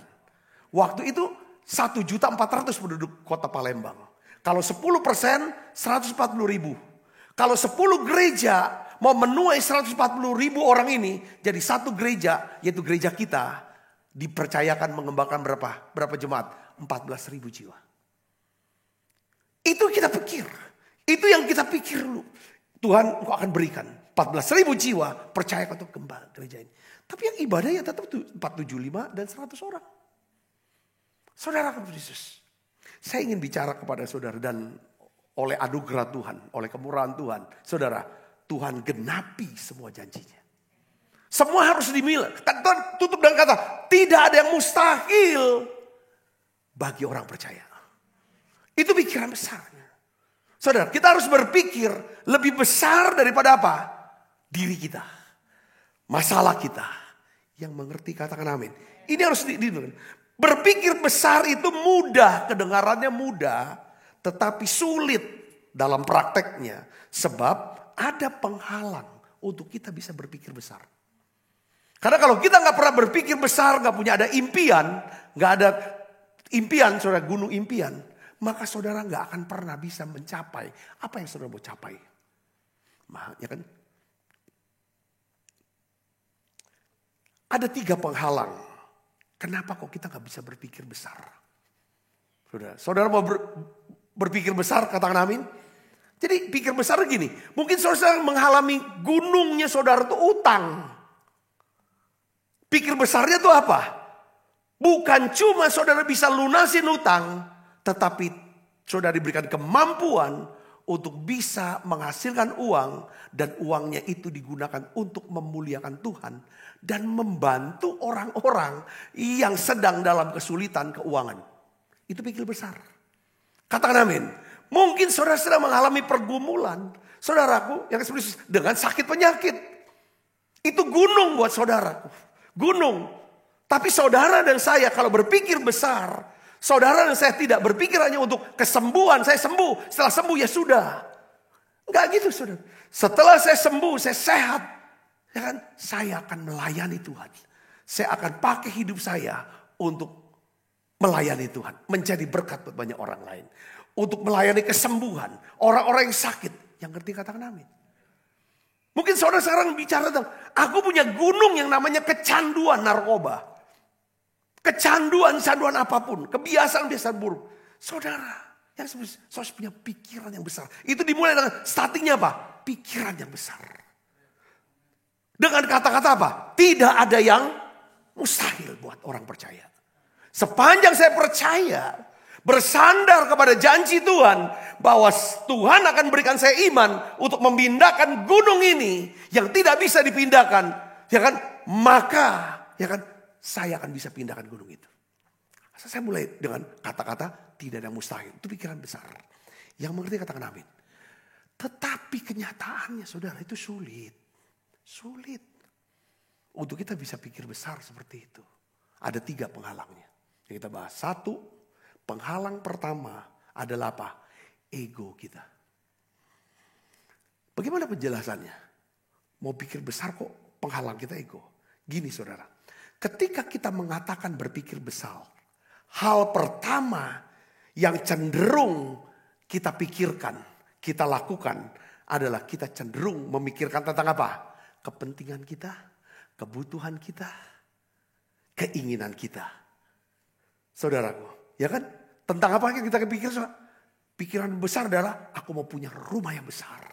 Waktu itu 1.400.000 penduduk kota Palembang. Kalau 10% 140.000. Kalau 10 gereja mau menuai 140.000 orang ini jadi satu gereja, yaitu gereja kita, dipercayakan mengembangkan berapa jemaat? 14.000 jiwa. Itu kita pikir. Itu yang kita pikir dulu. Tuhan engkau akan berikan 14.000 jiwa percaya untuk kembali gereja ini. Tapi yang ibadahnya tetap 475 dan 100 orang. Saudara Yesus, saya ingin bicara kepada saudara dan oleh anugerah Tuhan, oleh kemurahan Tuhan. Saudara, Tuhan genapi semua janjinya. Semua harus dimiliki. Tuhan tutup dengan kata, tidak ada yang mustahil bagi orang percaya. Itu pikiran besarnya. Saudara, kita harus berpikir lebih besar daripada apa? Diri kita. Masalah kita. Yang mengerti katakan amin. Ini harus berpikir besar itu mudah. Kedengarannya mudah. Tetapi sulit dalam prakteknya. Sebab ada penghalang untuk kita bisa berpikir besar. Karena kalau kita gak pernah berpikir besar. Gak punya ada impian. Gak ada impian, saudara, gunung impian. Maka saudara gak akan pernah bisa mencapai apa yang saudara mau capai. Ya kan? Ada 3 penghalang. Kenapa kok kita gak bisa berpikir besar? Saudara mau berpikir besar, katakan amin. Jadi pikir besar gini. Mungkin saudara mengalami gunungnya saudara itu utang. Pikir besarnya itu apa? Bukan cuma saudara bisa lunasin utang. Tetapi saudara diberikan kemampuan untuk bisa menghasilkan uang dan uangnya itu digunakan untuk memuliakan Tuhan dan membantu orang-orang yang sedang dalam kesulitan keuangan. Itu pikir besar. Katakan amin. Mungkin saudara sedang mengalami pergumulan, saudaraku yang dengan sakit penyakit. Itu gunung buat saudaraku. Gunung. Tapi saudara dan saya kalau berpikir besar, saudara dan saya tidak berpikir hanya untuk kesembuhan. Saya sembuh, setelah sembuh ya sudah. Enggak gitu saudara. Setelah saya sembuh, saya sehat. Ya kan? Saya akan melayani Tuhan. Saya akan pakai hidup saya untuk melayani Tuhan. Menjadi berkat buat banyak orang lain. Untuk melayani kesembuhan. Orang-orang yang sakit. Yang ngerti katakan amin. Mungkin saudara sekarang bicara tentang, aku punya gunung yang namanya kecanduan narkoba. Kecanduan apapun. Kebiasaan-kebiasaan buruk. Saudara, yang saudara punya pikiran yang besar. Itu dimulai dengan startingnya apa? Pikiran yang besar. Dengan kata-kata apa? Tidak ada yang mustahil buat orang percaya. Sepanjang saya percaya, bersandar kepada janji Tuhan bahwa Tuhan akan berikan saya iman untuk memindahkan gunung ini yang tidak bisa dipindahkan, ya kan? Maka, ya kan, saya akan bisa pindahkan gunung itu. Saya mulai dengan kata-kata tidak ada mustahil. Itu pikiran besar. Yang mengerti katakan amin. Tetapi kenyataannya saudara itu sulit. Sulit. Untuk kita bisa pikir besar seperti itu. Ada 3 penghalangnya. Yang kita bahas. 1, penghalang pertama adalah apa? Ego kita. Bagaimana penjelasannya? Mau pikir besar kok penghalang kita ego. Gini saudara. Ketika kita mengatakan berpikir besar. Hal pertama yang cenderung kita pikirkan, kita lakukan adalah kita cenderung memikirkan tentang apa? Kepentingan kita, kebutuhan kita, keinginan kita. Saudaraku, ya kan? Tentang apa yang kita pikir? Pikiran besar adalah aku mau punya rumah yang besar.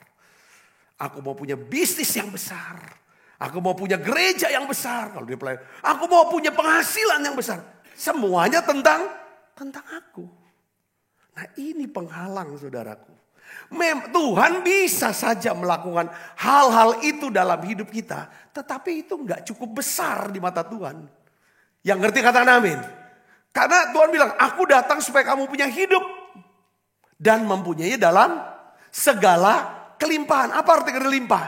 Aku mau punya bisnis yang besar. Aku mau punya gereja yang besar. Kalau dia pelayan, aku mau punya penghasilan yang besar. Semuanya tentang aku. Nah ini penghalang saudaraku. Tuhan bisa saja melakukan hal-hal itu dalam hidup kita. Tetapi itu gak cukup besar di mata Tuhan. Yang ngerti katakan amin. Karena Tuhan bilang, aku datang supaya kamu punya hidup. Dan mempunyai dalam segala kelimpahan. Apa arti kelimpah?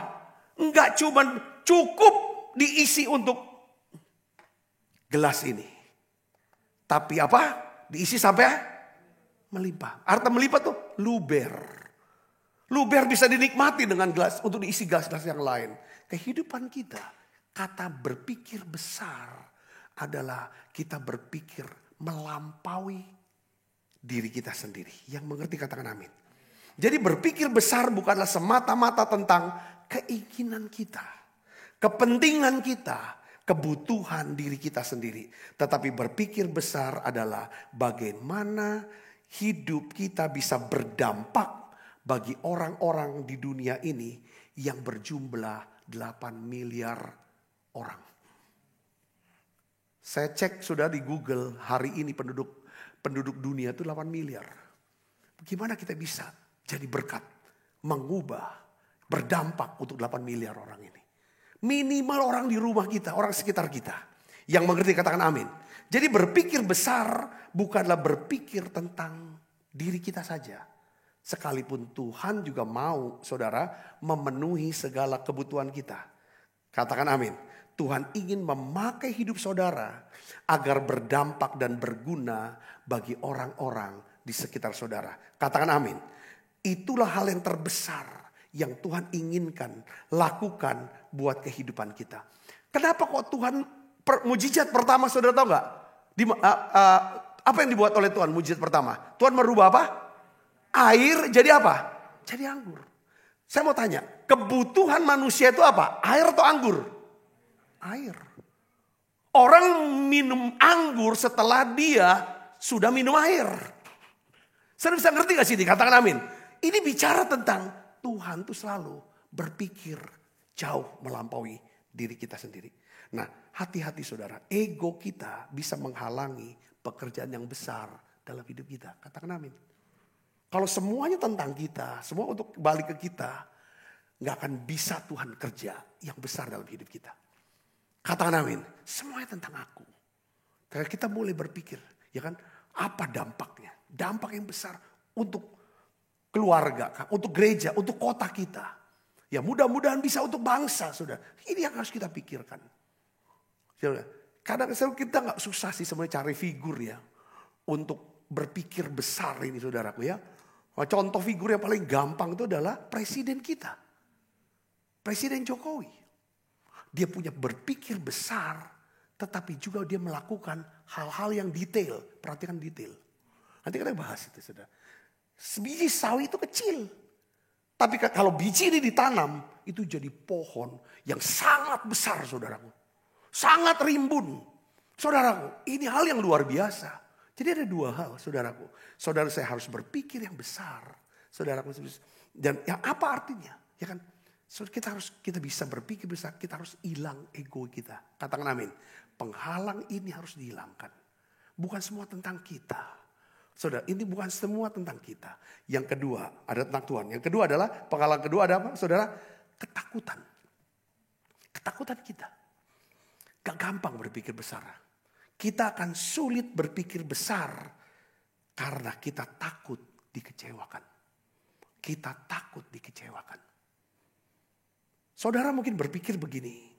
Enggak cuma cukup diisi untuk gelas ini. Tapi apa? Diisi sampai melimpah. Arti melimpah tuh luber. Luber bisa dinikmati dengan gelas untuk diisi gelas-gelas yang lain. Kehidupan kita, kata berpikir besar adalah kita berpikir melampaui diri kita sendiri. Yang mengerti katakan amin. Jadi berpikir besar bukanlah semata-mata tentang keinginan kita, kepentingan kita, kebutuhan diri kita sendiri. Tetapi berpikir besar adalah bagaimana hidup kita bisa berdampak bagi orang-orang di dunia ini yang berjumlah 8 miliar orang. Saya cek sudah di Google hari ini penduduk dunia itu 8 miliar. Bagaimana kita bisa jadi berkat, mengubah, berdampak untuk 8 miliar orang ini. Minimal orang di rumah kita, orang sekitar kita. Yang mengerti katakan amin. Jadi berpikir besar bukanlah berpikir tentang diri kita saja. Sekalipun Tuhan juga mau saudara memenuhi segala kebutuhan kita. Katakan amin. Tuhan ingin memakai hidup saudara agar berdampak dan berguna bagi orang-orang di sekitar saudara. Katakan amin. Itulah hal yang terbesar yang Tuhan inginkan lakukan buat kehidupan kita. Kenapa kok Tuhan mujizat pertama saudara tahu nggak? Apa yang dibuat oleh Tuhan mujizat pertama? Tuhan merubah apa? Air jadi apa? Jadi anggur. Saya mau tanya, kebutuhan manusia itu apa? Air atau anggur? Air. Orang minum anggur setelah dia sudah minum air. Saya bisa ngerti gak sih? Katakan amin. Ini bicara tentang Tuhan tuh selalu berpikir jauh melampaui diri kita sendiri. Nah, hati-hati saudara. Ego kita bisa menghalangi pekerjaan yang besar dalam hidup kita. Katakan amin. Kalau semuanya tentang kita, semua untuk balik ke kita, gak akan bisa Tuhan kerja yang besar dalam hidup kita. Katakan amin. Semuanya tentang aku. Karena kita mulai berpikir, ya kan, apa dampaknya? Dampak yang besar untuk keluarga, untuk gereja, untuk kota kita. Ya mudah-mudahan bisa untuk bangsa, saudara. Ini yang harus kita pikirkan. Kadang kita gak susah sih sebenarnya cari figur ya. Untuk berpikir besar ini saudaraku ya. Contoh figur yang paling gampang itu adalah presiden kita. Presiden Jokowi. Dia punya berpikir besar, tetapi juga dia melakukan hal-hal yang detail. Perhatikan detail. Nanti kita bahas itu saudara. Sebiji sawi itu kecil. Tapi kalau biji ini ditanam, itu jadi pohon yang sangat besar saudaraku. Sangat rimbun. Saudaraku, ini hal yang luar biasa. Jadi ada dua hal saudaraku. Saudara saya harus berpikir yang besar. Saudaraku. Dan yang apa artinya? Ya kan? Kita bisa berpikir besar. Kita harus hilang ego kita. Katakan amin. Penghalang ini harus dihilangkan. Bukan semua tentang kita. Saudara, ini bukan semua tentang kita. Yang kedua, ada tentang Tuhan. Yang kedua adalah, penghalang kedua ada apa? Saudara, ketakutan. Ketakutan kita. Gak gampang berpikir besar. Kita akan sulit berpikir besar karena kita takut dikecewakan. Kita takut dikecewakan. Saudara mungkin berpikir begini.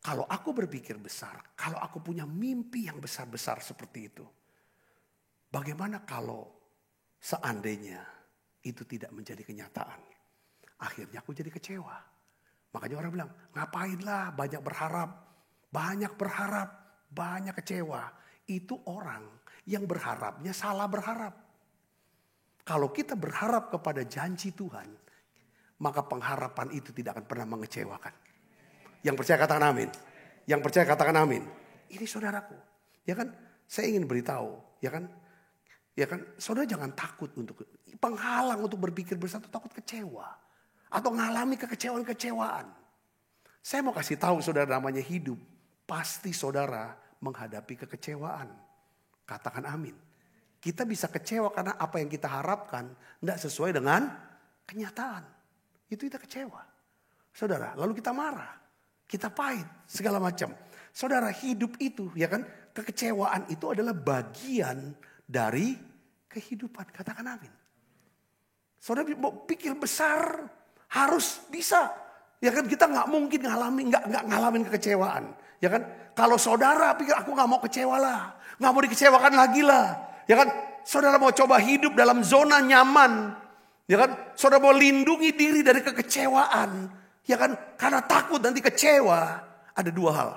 Kalau aku berpikir besar, kalau aku punya mimpi yang besar-besar seperti itu. Bagaimana kalau seandainya itu tidak menjadi kenyataan? Akhirnya aku jadi kecewa. Makanya orang bilang, ngapainlah banyak berharap. Banyak kecewa. Itu orang yang berharapnya salah berharap. Kalau kita berharap kepada janji Tuhan, maka pengharapan itu tidak akan pernah mengecewakan. Yang percaya katakan amin. Yang percaya katakan amin. Ini saudaraku. Ya kan? Saya ingin beritahu. Ya kan? Ya kan? Saudara jangan takut untuk penghalang untuk berpikir besar itu takut kecewa. Atau mengalami kekecewaan-kecewaan. Saya mau kasih tahu saudara namanya hidup. Pasti saudara menghadapi kekecewaan. Katakan amin. Kita bisa kecewa karena apa yang kita harapkan tidak sesuai dengan kenyataan. Itu kita kecewa. Saudara, lalu kita marah. Kita pahit, segala macam. Saudara, hidup itu, ya kan, kekecewaan itu adalah bagian dari kehidupan. Katakan amin. Saudara mau pikir besar, harus bisa. Ya kan, kita nggak mungkin nggak ngalamin kekecewaan. Ya kan, kalau saudara pikir aku nggak mau kecewa lah, nggak mau dikecewakan lagi lah. Ya kan, saudara mau coba hidup dalam zona nyaman. Ya kan, saudara mau lindungi diri dari kekecewaan. Ya kan, karena takut nanti kecewa. Ada dua hal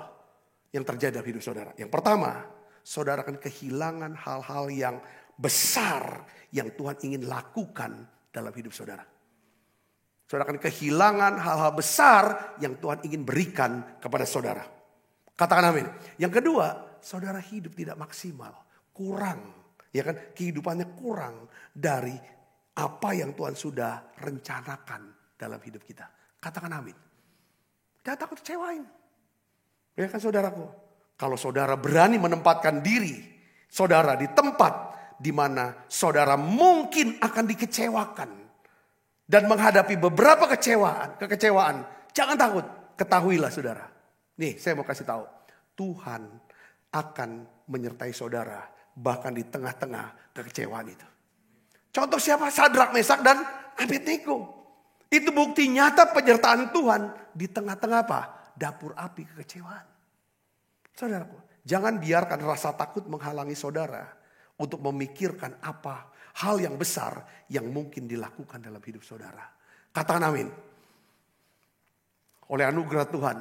yang terjadi dalam hidup saudara. Yang pertama, saudara akan kehilangan hal-hal yang besar yang Tuhan ingin lakukan dalam hidup saudara. Saudara akan kehilangan hal-hal besar yang Tuhan ingin berikan kepada saudara. Katakan amin. Yang kedua, saudara hidup tidak maksimal. Kurang. Ya kan? Kehidupannya kurang dari apa yang Tuhan sudah rencanakan dalam hidup kita. Katakan amin. Jangan takut kecewain. Ya kan saudaraku. Kalau saudara berani menempatkan diri saudara di tempat di mana saudara mungkin akan dikecewakan. Dan menghadapi beberapa kekecewaan. Jangan takut. Ketahuilah saudara. Nih saya mau kasih tahu. Tuhan akan menyertai saudara. Bahkan di tengah-tengah kekecewaan itu. Contoh siapa? Sadrak, Mesak dan Abednego. Itu bukti nyata penyertaan Tuhan. Di tengah-tengah apa? Dapur api kekecewaan. Saudaraku. Jangan biarkan rasa takut menghalangi saudara. Untuk memikirkan apa hal yang besar yang mungkin dilakukan dalam hidup saudara. Katakan amin. Oleh anugerah Tuhan.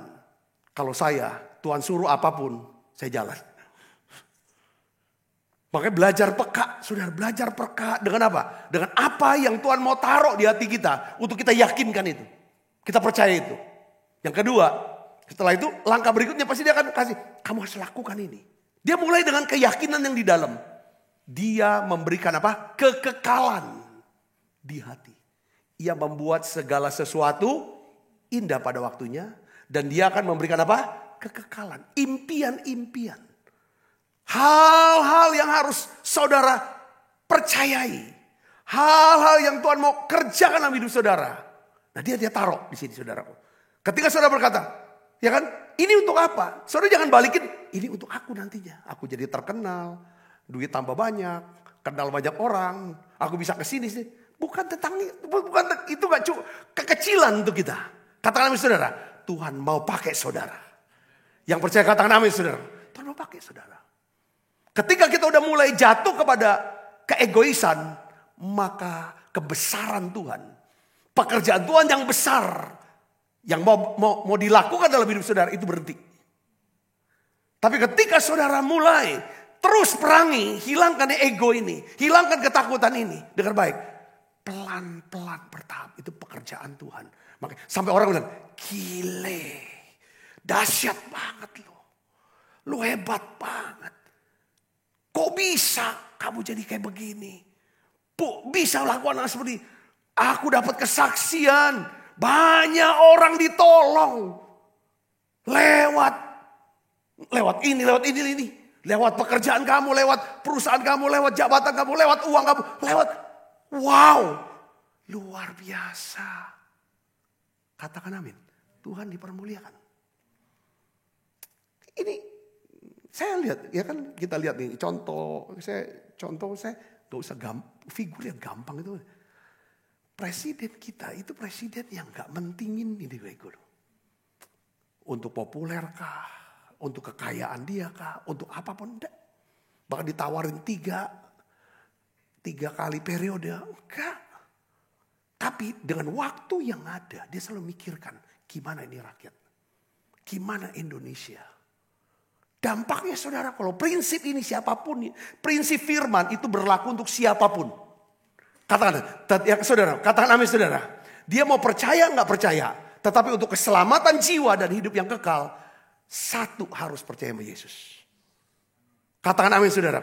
Kalau Tuhan suruh apapun, saya jalan. Makanya belajar peka, saudara, belajar peka dengan apa? Dengan apa yang Tuhan mau taruh di hati kita untuk kita yakinkan itu. Kita percaya itu. Yang kedua, setelah itu langkah berikutnya pasti dia akan kasih, kamu harus lakukan ini. Dia mulai dengan keyakinan yang di dalam. Dia memberikan apa? Kekekalan di hati. Ia membuat segala sesuatu indah pada waktunya. Dan dia akan memberikan apa? Kekekalan. Impian-impian. Hal-hal yang harus saudara percayai. Hal-hal yang Tuhan mau kerjakan dalam hidup saudara. Nah dia taruh di sini saudaraku. Ketika saudara berkata, ya kan, ini untuk apa? Saudara jangan balikin, ini untuk aku nantinya. Aku jadi terkenal, duit tambah banyak, kenal banyak orang, aku bisa kesini sih. Bukan tentang itu gak kekecilan untuk kita. Katakan amin saudara, Tuhan mau pakai saudara. Yang percaya katakan amin saudara, Tuhan mau pakai saudara. Ketika kita udah mulai jatuh kepada keegoisan, maka kebesaran Tuhan, pekerjaan Tuhan yang besar, yang mau dilakukan dalam hidup saudara itu berhenti. Tapi ketika saudara mulai terus perangi, hilangkan ego ini, hilangkan ketakutan ini dengan baik, pelan-pelan bertahap, itu pekerjaan Tuhan. Makanya sampai orang bilang, gile, dahsyat banget lu hebat banget. Kok bisa kamu jadi kayak begini? Bisa lakukan hal seperti ini. Aku dapat kesaksian. Banyak orang ditolong. Lewat ini. Lewat pekerjaan kamu, lewat perusahaan kamu, lewat jabatan kamu, lewat uang kamu. Wow. Luar biasa. Katakan amin. Tuhan dipermuliakan. Ini saya lihat, ya kan kita lihat nih contoh saya gak usah figur yang gampang itu. Presiden kita itu presiden yang gak mentingin ini figur. Untuk populer kah? Untuk kekayaan dia kah? Untuk apapun enggak. Bahkan ditawarin tiga kali periode. Enggak. Tapi dengan waktu yang ada dia selalu mikirkan gimana ini rakyat. Gimana Indonesia. Dampaknya saudara, kalau prinsip ini siapapun, prinsip firman itu berlaku untuk siapapun. Katakan, ya saudara, katakan amin saudara. Dia mau percaya nggak percaya, tetapi untuk keselamatan jiwa dan hidup yang kekal, satu harus percaya sama Yesus. Katakan amin saudara.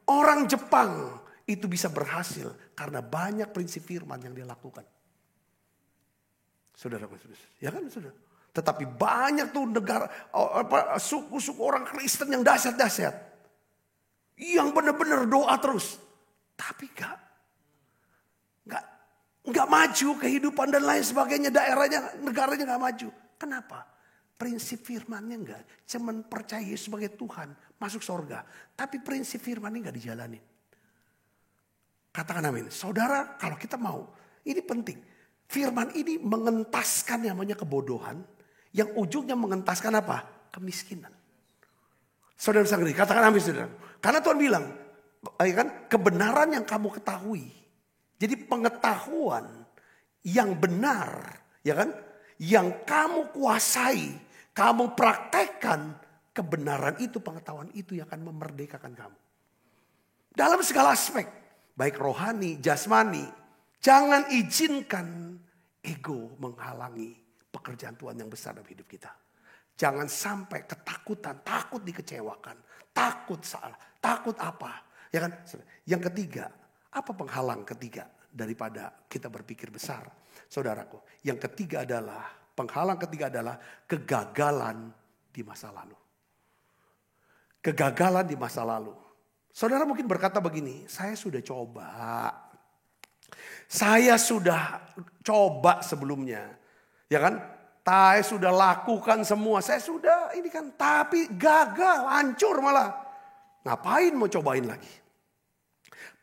Orang Jepang itu bisa berhasil karena banyak prinsip firman yang dia lakukan. Saudara, ya kan saudara. Tetapi banyak tuh negara, suku-suku orang Kristen yang dahsyat-dahsyat. Yang benar-benar doa terus. Tapi nggak maju kehidupan dan lain sebagainya. Daerahnya, negaranya nggak maju. Kenapa? Prinsip firmannya nggak. Cuman percaya Yesus sebagai Tuhan. Masuk surga. Tapi prinsip firmannya nggak dijalanin. Katakan amin. Saudara, kalau kita mau. Ini penting. Firman ini mengentaskan yang namanya kebodohan. Yang ujungnya mengentaskan apa? Kemiskinan. Saudara bisa ngerti, katakan amin saudara. Karena Tuhan bilang, ya kan, kebenaran yang kamu ketahui. Jadi pengetahuan yang benar, ya kan, yang kamu kuasai, kamu praktekkan, kebenaran itu, pengetahuan itu yang akan memerdekakan kamu. Dalam segala aspek, baik rohani, jasmani, jangan izinkan ego menghalangi pekerjaan Tuhan yang besar dalam hidup kita. Jangan sampai ketakutan, takut dikecewakan, takut salah, takut apa. Ya kan? Yang ketiga, apa penghalang ketiga daripada kita berpikir besar? Saudaraku, yang ketiga adalah, penghalang ketiga adalah kegagalan di masa lalu. Kegagalan di masa lalu. Saudara mungkin berkata begini, saya sudah coba. Saya sudah coba sebelumnya. Ya kan? Saya sudah lakukan semua. Saya sudah ini kan. Tapi gagal. Hancur malah. Ngapain mau cobain lagi?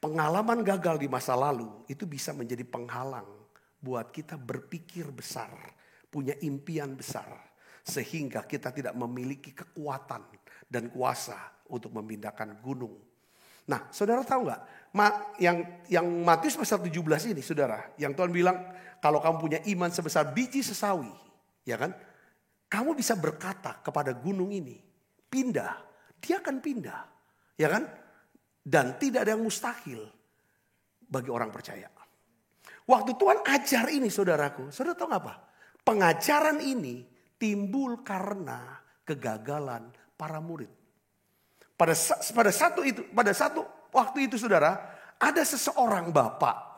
Pengalaman gagal di masa lalu. Itu bisa menjadi penghalang. Buat kita berpikir besar. Punya impian besar. Sehingga kita tidak memiliki kekuatan dan kuasa untuk memindahkan gunung. Nah saudara tahu gak? Yang Matius pasal 17 ini saudara. Yang Tuhan bilang. Kalau kamu punya iman sebesar biji sesawi, ya kan? Kamu bisa berkata kepada gunung ini, pindah. Dia akan pindah, ya kan? Dan tidak ada yang mustahil bagi orang percaya. Waktu Tuhan ajar ini saudaraku, saudara tahu apa? Pengajaran ini timbul karena kegagalan para murid. Pada satu waktu itu saudara, ada seseorang bapak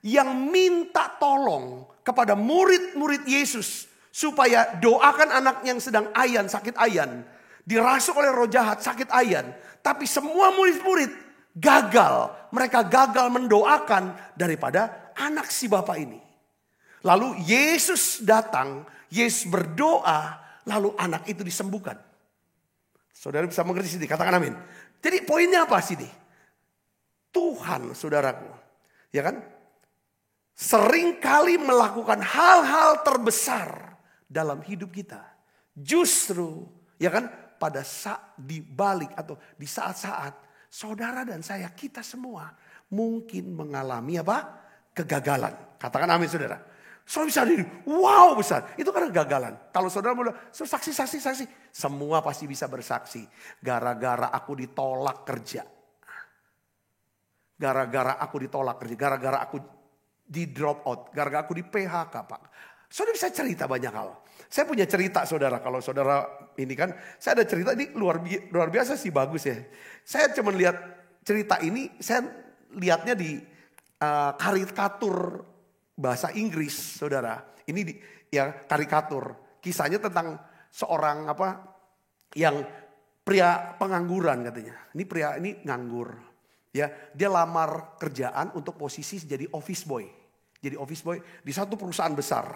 yang minta tolong kepada murid-murid Yesus supaya doakan anak yang sedang sakit ayan. Dirasuk oleh roh jahat, sakit ayan. Tapi semua murid-murid gagal. Mereka gagal mendoakan daripada anak si bapak ini. Lalu Yesus datang, Yesus berdoa, lalu anak itu disembuhkan. Saudara bisa mengerti sini, katakan amin. Jadi poinnya apa sini? Tuhan, saudaraku, ya kan? Seringkali melakukan hal-hal terbesar dalam hidup kita. Justru, ya kan, pada saat dibalik atau di saat-saat saudara dan saya, kita semua mungkin mengalami apa? Kegagalan. Katakan amin, saudara. Saudara bisa diri, wow besar. Itu karena kegagalan. Kalau saudara mau saksi. Semua pasti bisa bersaksi. Gara-gara aku ditolak kerja. Gara-gara aku ditolak kerja. Gara-gara aku di drop out. Gara-gara aku di PHK, Pak. Saudara bisa cerita banyak hal. Saya punya cerita, saudara. Kalau saudara ini kan, saya ada cerita ini luar biasa sih, bagus ya. Saya cuma lihat cerita ini, saya lihatnya di karikatur bahasa Inggris, saudara. Ini ya karikatur. Kisahnya tentang seorang yang pria pengangguran katanya. Ini pria ini nganggur. Ya, dia lamar kerjaan untuk posisi jadi office boy. Jadi office boy di satu perusahaan besar.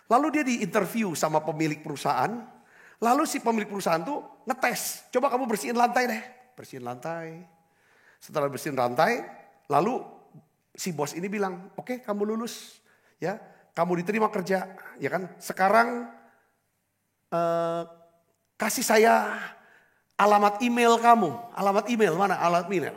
Lalu dia diinterview sama pemilik perusahaan. Lalu si pemilik perusahaan tuh ngetes. Coba kamu bersihin lantai deh. Bersihin lantai. Setelah bersihin lantai, lalu si bos ini bilang, oke, kamu lulus. Ya, kamu diterima kerja. Ya kan, sekarang kasih saya alamat email kamu. Alamat email, mana alamat email?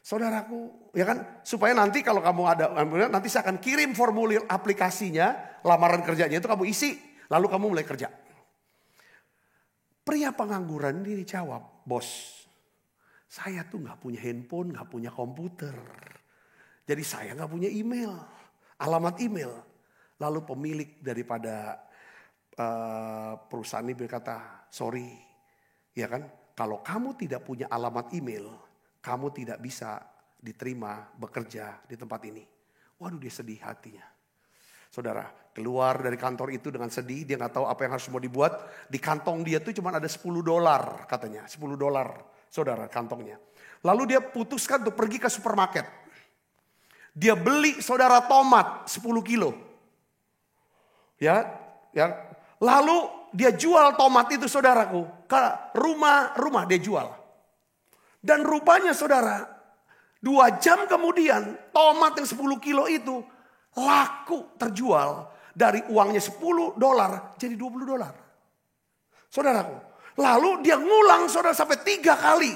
Saudaraku, ya kan, supaya nanti kalau kamu ada, nanti saya akan kirim formulir aplikasinya, lamaran kerjanya itu kamu isi, lalu kamu mulai kerja. Pria pengangguran ini jawab, bos, saya tuh gak punya handphone, gak punya komputer. Jadi saya gak punya email, alamat email. Lalu pemilik daripada perusahaan ini berkata, sorry, ya kan, kalau kamu tidak punya alamat email, kamu tidak bisa diterima bekerja di tempat ini. Waduh, dia sedih hatinya. Saudara, keluar dari kantor itu dengan sedih. Dia gak tahu apa yang harus mau dibuat. Di kantong dia tuh cuma ada $10 katanya. $10 saudara kantongnya. Lalu dia putuskan untuk pergi ke supermarket. Dia beli saudara tomat 10 kilo. Ya. Lalu dia jual tomat itu saudaraku. Ke rumah dia jual. Dan rupanya saudara, 2 jam kemudian tomat yang 10 kilo itu laku terjual dari uangnya $10 jadi $20. Saudaraku, lalu dia ngulang saudara sampai 3 kali.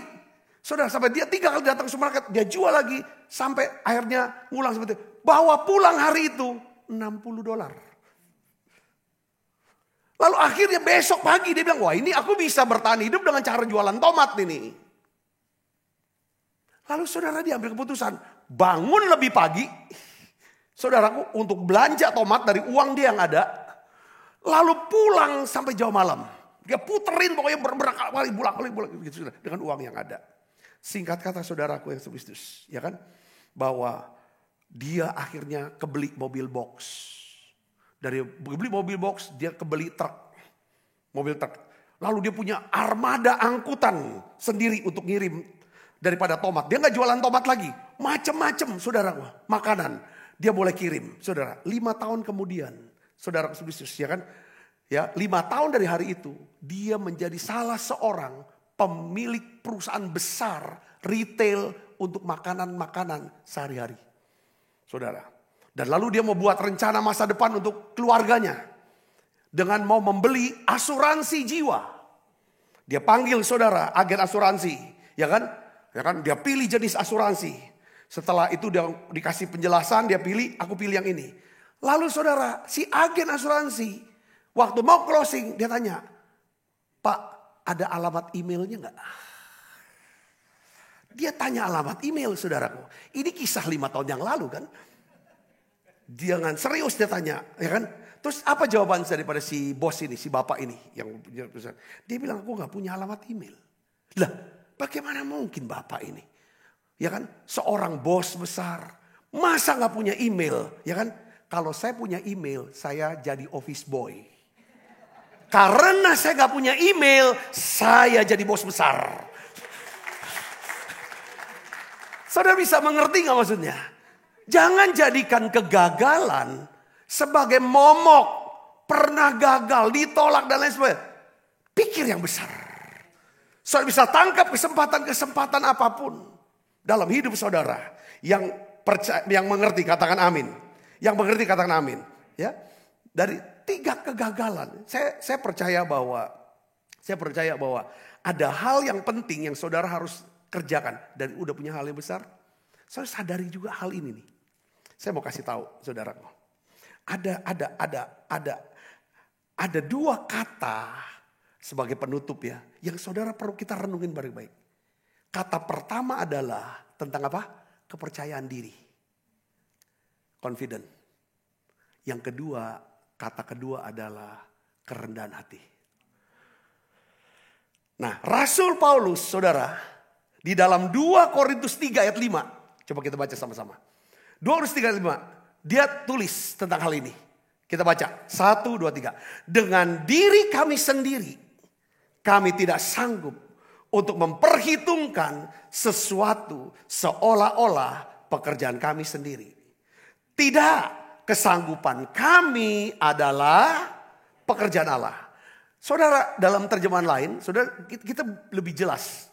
Saudara, sampai dia 3 kali datang ke supermarket, dia jual lagi sampai akhirnya ngulang seperti itu. Bawa pulang hari itu $60. Lalu akhirnya besok pagi dia bilang, wah ini aku bisa bertahan hidup dengan cara jualan tomat ini. Lalu saudara dia ambil keputusan, bangun lebih pagi, saudaraku, untuk belanja tomat dari uang dia yang ada. Lalu pulang sampai jauh malam. Dia puterin pokoknya berkali-kali, bolak-balik gitu, dengan uang yang ada. Singkat kata saudaraku yang sebistus, ya kan, bahwa dia akhirnya kebeli mobil box. Dari beli mobil box, dia kebeli truk, mobil truk. Lalu dia punya armada angkutan sendiri untuk ngirim. Daripada tomat. Dia gak jualan tomat lagi. Macem-macem saudara. Makanan. Dia boleh kirim. Saudara. 5 tahun kemudian. Saudara Kristus ya kan. Ya 5 tahun dari hari itu. Dia menjadi salah seorang pemilik perusahaan besar. Retail untuk makanan-makanan sehari-hari. Saudara. Dan lalu dia mau buat rencana masa depan untuk keluarganya. Dengan mau membeli asuransi jiwa. Dia panggil saudara agen asuransi. Ya kan. Ya kan, dia pilih jenis asuransi. Setelah itu dia dikasih penjelasan, dia pilih, aku pilih yang ini. Lalu saudara, si agen asuransi, waktu mau closing, dia tanya, Pak, ada alamat emailnya enggak? Dia tanya alamat email, saudaraku. Ini kisah 5 tahun yang lalu kan. Dia dengan serius dia tanya, ya kan. Terus apa jawaban daripada si bos ini, si bapak ini. Dia bilang, aku gak punya alamat email. Lah, bagaimana mungkin bapak ini? Ya kan, seorang bos besar. Masa gak punya email? Ya kan, kalau saya punya email, saya jadi office boy. Karena saya gak punya email, saya jadi bos besar. Saudara bisa mengerti gak maksudnya? Jangan jadikan kegagalan sebagai momok. Pernah gagal, ditolak dan lain sebagainya. Pikir yang besar. Saudara bisa tangkap kesempatan-kesempatan apapun dalam hidup saudara. Yang mengerti katakan amin. Yang mengerti katakan amin. Ya, dari 3 kegagalan, saya percaya bahwa ada hal yang penting yang saudara harus kerjakan. Dan udah punya hal yang besar, saudara sadari juga hal ini nih. Saya mau kasih tahu saudara. Ada 2 kata sebagai penutup ya, yang saudara perlu kita renungin baik-baik. Kata pertama adalah tentang apa? Kepercayaan diri. Confident. Yang kedua, kata kedua adalah kerendahan hati. Nah, Rasul Paulus, saudara, di dalam 2 Korintus 3 ayat 5. Coba kita baca sama-sama. 2 Korintus 3 ayat 5. Dia tulis tentang hal ini. Kita baca. 1, 2, 3. Dengan diri kami sendiri, kami tidak sanggup untuk memperhitungkan sesuatu seolah-olah pekerjaan kami sendiri. Tidak, kesanggupan kami adalah pekerjaan Allah. Saudara, dalam terjemahan lain, saudara, kita lebih jelas.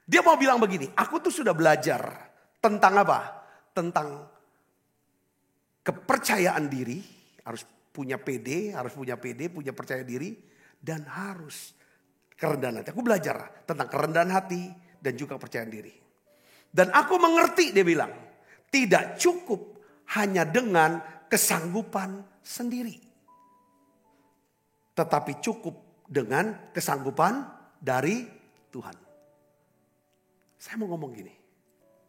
Dia mau bilang begini, aku tuh sudah belajar tentang apa? Tentang kepercayaan diri, harus punya punya percaya diri, dan harus kerendahan hati. Aku belajar tentang kerendahan hati dan juga kepercayaan diri. Dan aku mengerti, dia bilang, tidak cukup hanya dengan kesanggupan sendiri. Tetapi cukup dengan kesanggupan dari Tuhan. Saya mau ngomong gini.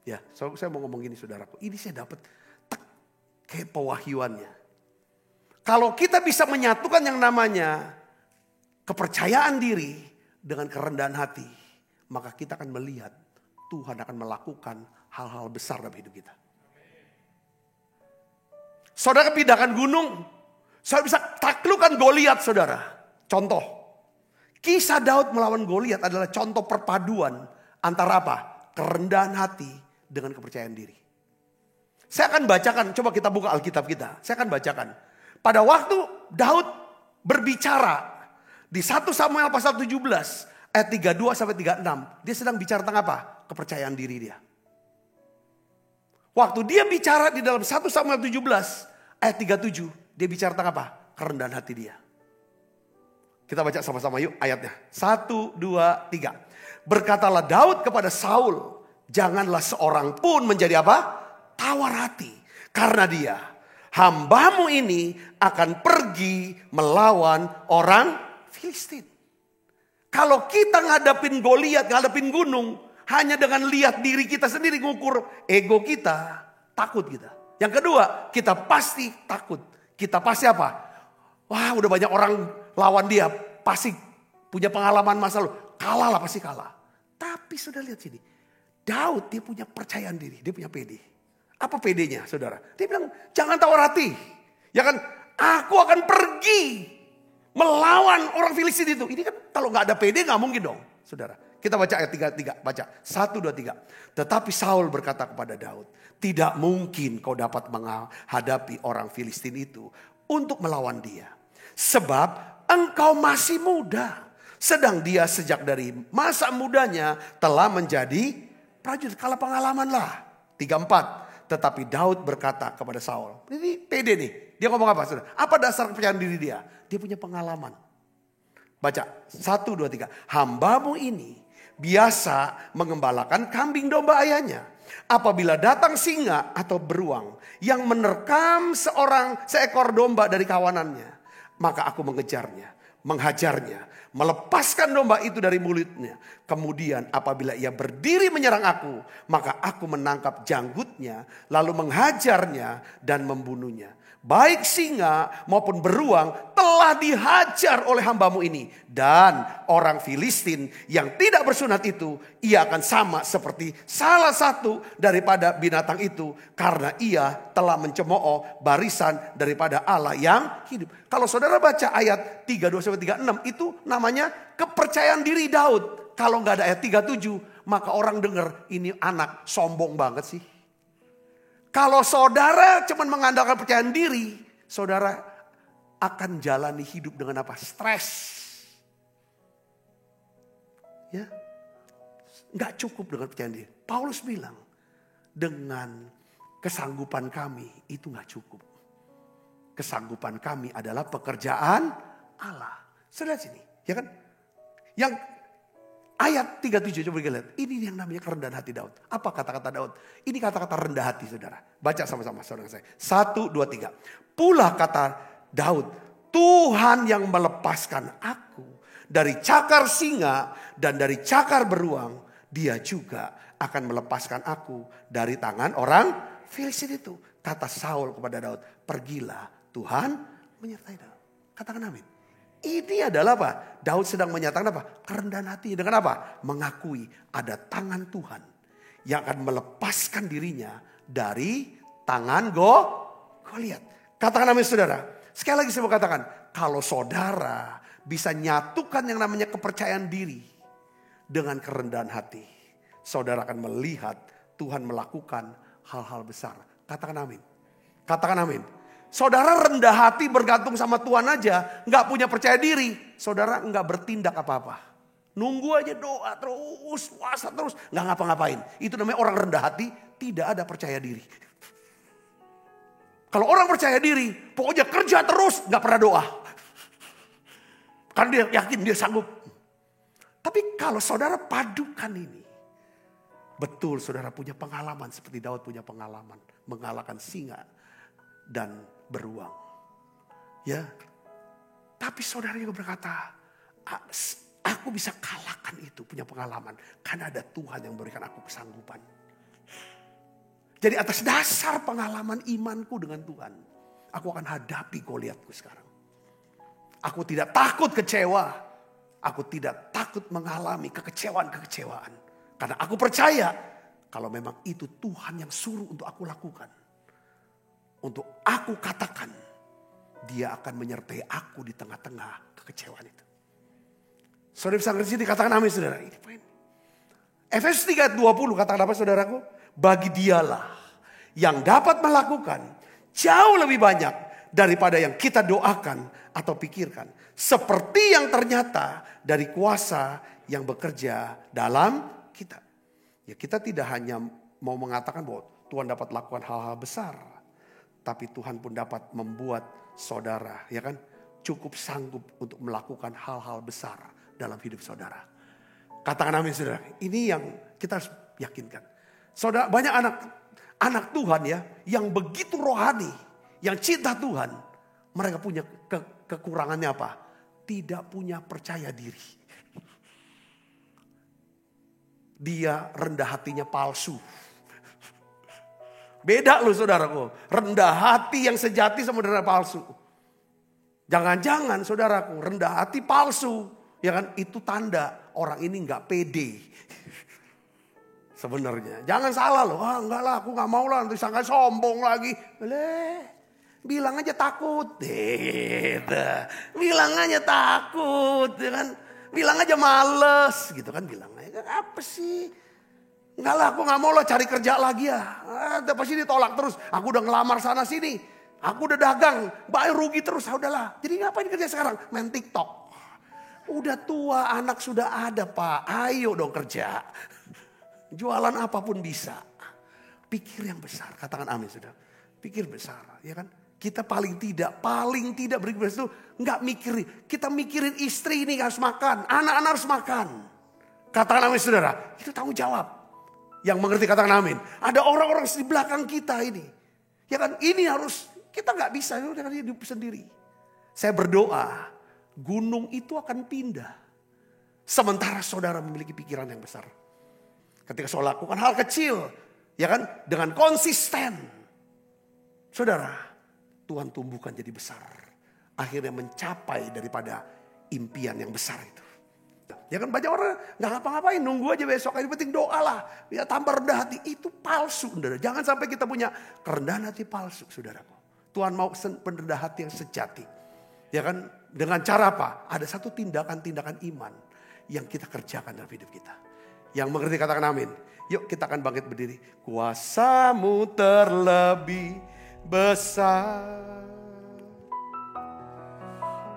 Ya, saya mau ngomong gini saudaraku. Ini saya dapat kayak pewahyuannya. Kalau kita bisa menyatukan yang namanya kepercayaan diri dengan kerendahan hati, maka kita akan melihat Tuhan akan melakukan hal-hal besar dalam hidup kita. Saudara pindahkan gunung, saudara bisa taklukkan Goliat, saudara. Contoh, kisah Daud melawan Goliat adalah contoh perpaduan antara apa? Kerendahan hati dengan kepercayaan diri. Saya akan bacakan, coba kita buka Alkitab kita. Saya akan bacakan. Pada waktu Daud berbicara di 1 Samuel pasal 17 ayat 32 sampai 36, dia sedang bicara tentang apa? Kepercayaan diri dia. Waktu dia bicara di dalam 1 Samuel 17 ayat 37, dia bicara tentang apa? Kerendahan hati dia. Kita baca sama-sama yuk ayatnya. 1, 2, 3. Berkatalah Daud kepada Saul, janganlah seorang pun menjadi apa? Tawar hati. Karena dia, hambamu ini akan pergi melawan orang Filistin. Kalau kita ngadapin Goliat, ngadapin gunung, hanya dengan lihat diri kita sendiri, ngukur ego kita, takut kita. Yang kedua, kita pasti takut. Kita pasti apa? Wah, udah banyak orang lawan dia, pasti punya pengalaman masa lalu. Kalah lah, pasti kalah. Tapi sudah lihat sini, Daud dia punya percayaan diri, dia punya PD. Apa PD-nya saudara? Dia bilang jangan tawar hati. Ya kan, aku akan pergi melawan orang Filistin itu. Ini kan kalau gak ada PD gak mungkin dong saudara. Kita baca ayat 3, baca 1, 2, 3. Tetapi Saul berkata kepada Daud, tidak mungkin kau dapat menghadapi orang Filistin itu untuk melawan dia. Sebab engkau masih muda. Sedang dia sejak dari masa mudanya telah menjadi prajurit. Kalah pengalaman lah. 3, 4. Tetapi Daud berkata kepada Saul. Ini pede nih. Dia ngomong apa saudara? Apa dasar kepercayaan diri dia? Dia punya pengalaman. Baca 1, 2, 3. Hambamu ini biasa mengembalakan kambing domba ayahnya. Apabila datang singa atau beruang yang menerkam seekor domba dari kawanannya, maka aku mengejarnya, menghajarnya, melepaskan domba itu dari mulutnya. Kemudian apabila ia berdiri menyerang aku, maka aku menangkap janggutnya, lalu menghajarnya dan membunuhnya. Baik singa maupun beruang telah dihajar oleh hambamu ini. Dan orang Filistin yang tidak bersunat itu, ia akan sama seperti salah satu daripada binatang itu. Karena ia telah mencemooh barisan daripada Allah yang hidup. Kalau saudara baca ayat 32-36 itu namanya kepercayaan diri Daud. Kalau nggak ada ayat 37 maka orang dengar ini anak sombong banget sih. Kalau saudara cuma mengandalkan percayaan diri, saudara akan jalani hidup dengan apa? Stres. Ya, nggak cukup dengan percayaan diri. Paulus bilang, dengan kesanggupan kami itu nggak cukup. Kesanggupan kami adalah pekerjaan Allah. Sudah sini, ya kan? Yang ayat 37 coba kita lihat. Ini yang namanya kerendahan hati Daud. Apa kata-kata Daud? Ini kata-kata rendah hati saudara. Baca sama-sama saudara saya. 1, 2, 3. Pula kata Daud, Tuhan yang melepaskan aku dari cakar singa dan dari cakar beruang, dia juga akan melepaskan aku dari tangan orang Filistin itu. Kata Saul kepada Daud, pergilah, Tuhan menyertai Daud. Katakan amin. Ini adalah apa? Daud sedang menyatakan apa? Kerendahan hati. Dengan apa? Mengakui ada tangan Tuhan yang akan melepaskan dirinya dari tangan Goliat. Katakan amin saudara. Sekali lagi saya mau katakan, kalau saudara bisa nyatukan yang namanya kepercayaan diri dengan kerendahan hati, saudara akan melihat Tuhan melakukan hal-hal besar. Katakan amin. Katakan amin. Saudara rendah hati bergantung sama Tuhan aja, nggak punya percaya diri, saudara nggak bertindak apa-apa. Nunggu aja doa terus, puasa terus, nggak ngapa-ngapain. Itu namanya orang rendah hati, tidak ada percaya diri. Kalau orang percaya diri, pokoknya kerja terus, nggak pernah doa. Karena dia yakin dia sanggup. Tapi kalau saudara padukan ini, betul saudara punya pengalaman seperti Daud punya pengalaman mengalahkan singa dan beruang. Ya. Tapi saudara juga berkata, aku bisa kalahkan itu, punya pengalaman. Karena ada Tuhan yang memberikan aku kesanggupan. Jadi atas dasar pengalaman imanku dengan Tuhan, aku akan hadapi Goliatku sekarang. Aku tidak takut kecewa. Aku tidak takut mengalami kekecewaan-kekecewaan. Karena aku percaya kalau memang itu Tuhan yang suruh untuk aku lakukan. Untuk aku katakan, dia akan menyertai aku di tengah-tengah kekecewaan itu. Saudara bisa ngerti dikatakan amin saudara. Ini poin. Efesus 3:20 katakan apa saudaraku? Bagi dialah yang dapat melakukan jauh lebih banyak daripada yang kita doakan atau pikirkan. Seperti yang ternyata dari kuasa yang bekerja dalam kita. Ya kita tidak hanya mau mengatakan bahwa Tuhan dapat lakukan hal-hal besar. Tapi Tuhan pun dapat membuat saudara, ya kan, cukup sanggup untuk melakukan hal-hal besar dalam hidup saudara. Katakan amin saudara. Ini yang kita harus yakinkan. Saudara, banyak anak Tuhan ya, yang begitu rohani, yang cinta Tuhan, mereka punya kekurangannya apa? Tidak punya percaya diri. Dia rendah hatinya palsu. Beda loh saudaraku. Rendah hati yang sejati sama rendah palsu. Jangan-jangan saudaraku rendah hati palsu. Ya kan itu tanda orang ini gak pede. Sebenarnya. Jangan salah loh. Enggak lah aku gak mau lah. Nanti sangka sombong lagi. Bilang aja takut. Bilang aja takut. Ya kan? Bilang aja males. Gitu kan bilang aja. Apa sih? Enggak lah aku gak mau lah cari kerja lagi ya. Pasti ditolak terus. Aku udah ngelamar sana sini. Aku udah dagang. Bayar rugi terus. Udahlah. Jadi ngapain kerja sekarang? Main TikTok. Udah tua anak sudah ada pak. Ayo dong kerja. Jualan apapun bisa. Pikir yang besar. Katakan amin sudah. Pikir besar. Ya kan? Kita paling tidak berpikir besar itu. Enggak mikirin. Kita mikirin istri ini harus makan. Anak-anak harus makan. Katakan amin saudara. Itu tanggung jawab. Yang mengerti katakan amin. Ada orang-orang di belakang kita ini. Ya kan ini harus, kita gak bisa dengan hidup sendiri. Saya berdoa, gunung itu akan pindah. Sementara saudara memiliki pikiran yang besar. Ketika saudara lakukan hal kecil, ya kan, dengan konsisten. Saudara, Tuhan tumbuhkan jadi besar. Akhirnya mencapai daripada impian yang besar itu. Ya kan banyak orang gak ngapa-ngapain, nunggu aja besok, yang penting doa lah. Ya tambah rendah hati, itu palsu. Saudara. Jangan sampai kita punya kerendahan hati palsu saudaraku. Tuhan mau rendah hati yang sejati. Ya kan dengan cara apa? Ada satu tindakan-tindakan iman yang kita kerjakan dalam hidup kita. Yang mengerti katakan amin. Yuk kita akan bangkit berdiri. Kuasa-Mu terlebih besar,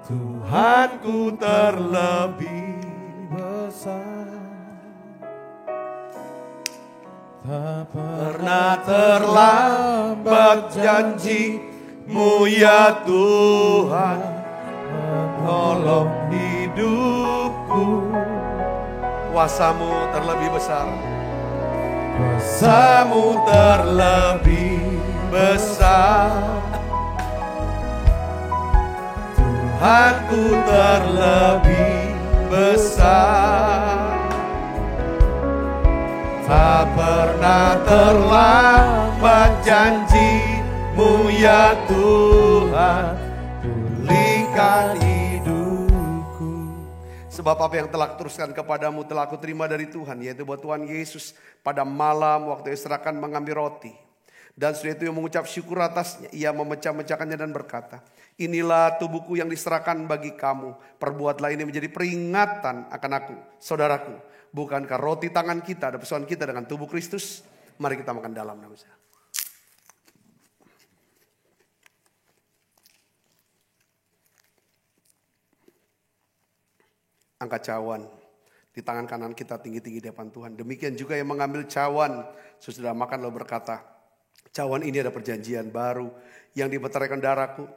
Tuhanku terlebih besar, tak pernah terlambat janji-Mu ya Tuhan, menolong hidupku. Kuasa-Mu terlebih besar, kuasa-Mu terlebih besar, Tuhanku terlebih besar. Tak pernah terlambat janji-Mu ya Tuhan, pulihkan hidupku. Sebab apa yang telah kuteruskan kepadamu telah aku terima dari Tuhan, yaitu bahwa Tuhan Yesus pada malam waktu Ia mengambil roti, dan setelah itu Ia mengucap syukur atasnya, Ia memecah-mecahkannya dan berkata, inilah tubuhku yang diserahkan bagi kamu, perbuatlah ini menjadi peringatan akan aku, saudaraku. Bukankah roti tangan kita ada persoalan kita dengan tubuh Kristus? Mari kita makan dalam nama saya. Angkat cawan di tangan kanan kita tinggi-tinggi di depan Tuhan. Demikian juga yang mengambil cawan sesudah makan lalu berkata, cawan ini ada perjanjian baru yang dibenteraikan darahku.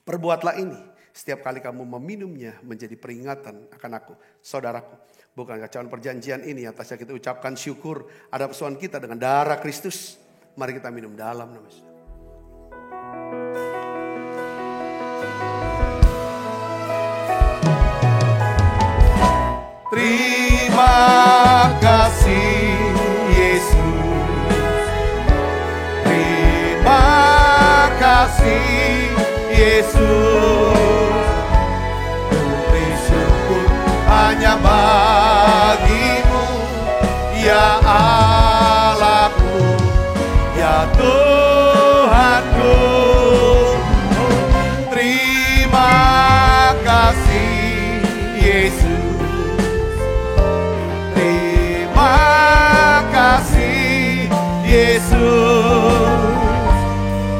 Perbuatlah ini setiap kali kamu meminumnya menjadi peringatan akan aku, saudaraku. Bukankah cawan perjanjian ini atasnya kita ucapkan syukur ada persoalan kita dengan darah Kristus. Mari kita minum dalam nama Yesus. Terima kasih Yesus, terima kasih Yesus, ku beri syukur hanya bagimu ya Allahku, ya Tuhanku. Terima kasih Yesus, Yesus,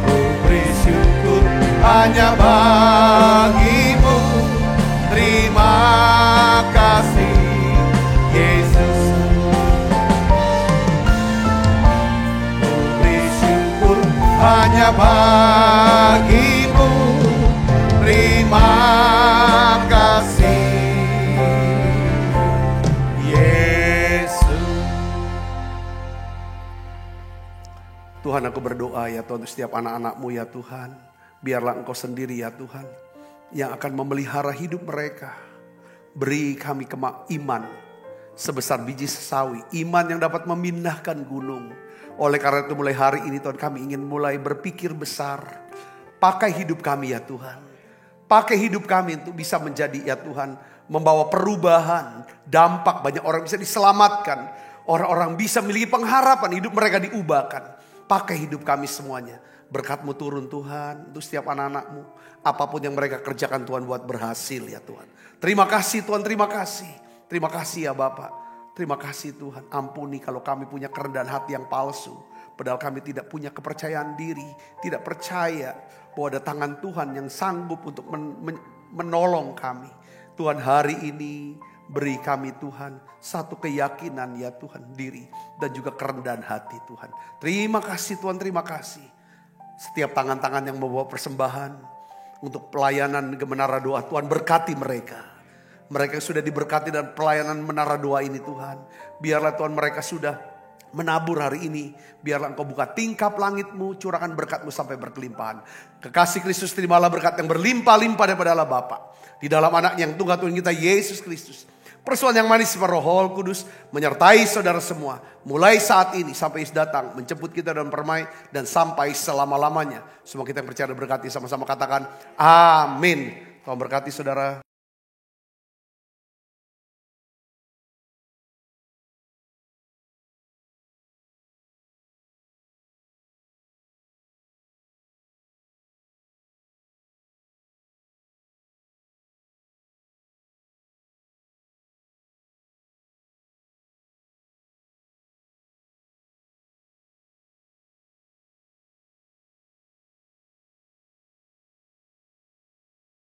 ku beri syukur hanya bagimu. Terima kasih Yesus, ku beri syukur hanya bagimu. Terima kasih Tuhan. Aku berdoa ya Tuhan untuk setiap anak-anak-Mu ya Tuhan. Biarlah Engkau sendiri ya Tuhan yang akan memelihara hidup mereka. Beri kami iman sebesar biji sesawi. Iman yang dapat memindahkan gunung. Oleh karena itu mulai hari ini Tuhan kami ingin mulai berpikir besar. Pakai hidup kami ya Tuhan. Pakai hidup kami untuk bisa menjadi ya Tuhan. Membawa perubahan. Dampak banyak orang bisa diselamatkan. Orang-orang bisa memiliki pengharapan hidup mereka diubahkan. Pakai hidup kami semuanya. Berkat-Mu turun Tuhan untuk setiap anak-anak-Mu. Apapun yang mereka kerjakan Tuhan buat berhasil ya Tuhan. Terima kasih Tuhan, terima kasih. Terima kasih ya Bapak. Terima kasih Tuhan. Ampuni kalau kami punya kerendahan hati yang palsu. Padahal kami tidak punya kepercayaan diri. Tidak percaya bahwa ada tangan Tuhan yang sanggup untuk menolong kami. Tuhan hari ini beri kami Tuhan satu keyakinan ya Tuhan diri. Dan juga kerendahan hati Tuhan. Terima kasih Tuhan, terima kasih. Setiap tangan-tangan yang membawa persembahan untuk pelayanan ke menara doa, Tuhan berkati mereka. Mereka sudah diberkati dan pelayanan menara doa ini Tuhan. Biarlah Tuhan mereka sudah menabur hari ini. Biarlah Engkau buka tingkap langit-Mu, curahkan berkat-Mu sampai berkelimpahan. Kekasih Kristus, terimalah berkat yang berlimpah-limpah daripada Allah Bapa. Di dalam anak yang tunggal Tuhan kita Yesus Kristus. Persoalan yang manis Roh Kudus menyertai saudara semua. Mulai saat ini sampai Yesus datang menjemput kita dalam permai dan sampai selama-lamanya. Semua kita yang percaya dan berkati sama-sama katakan amin. Tuhan berkati saudara.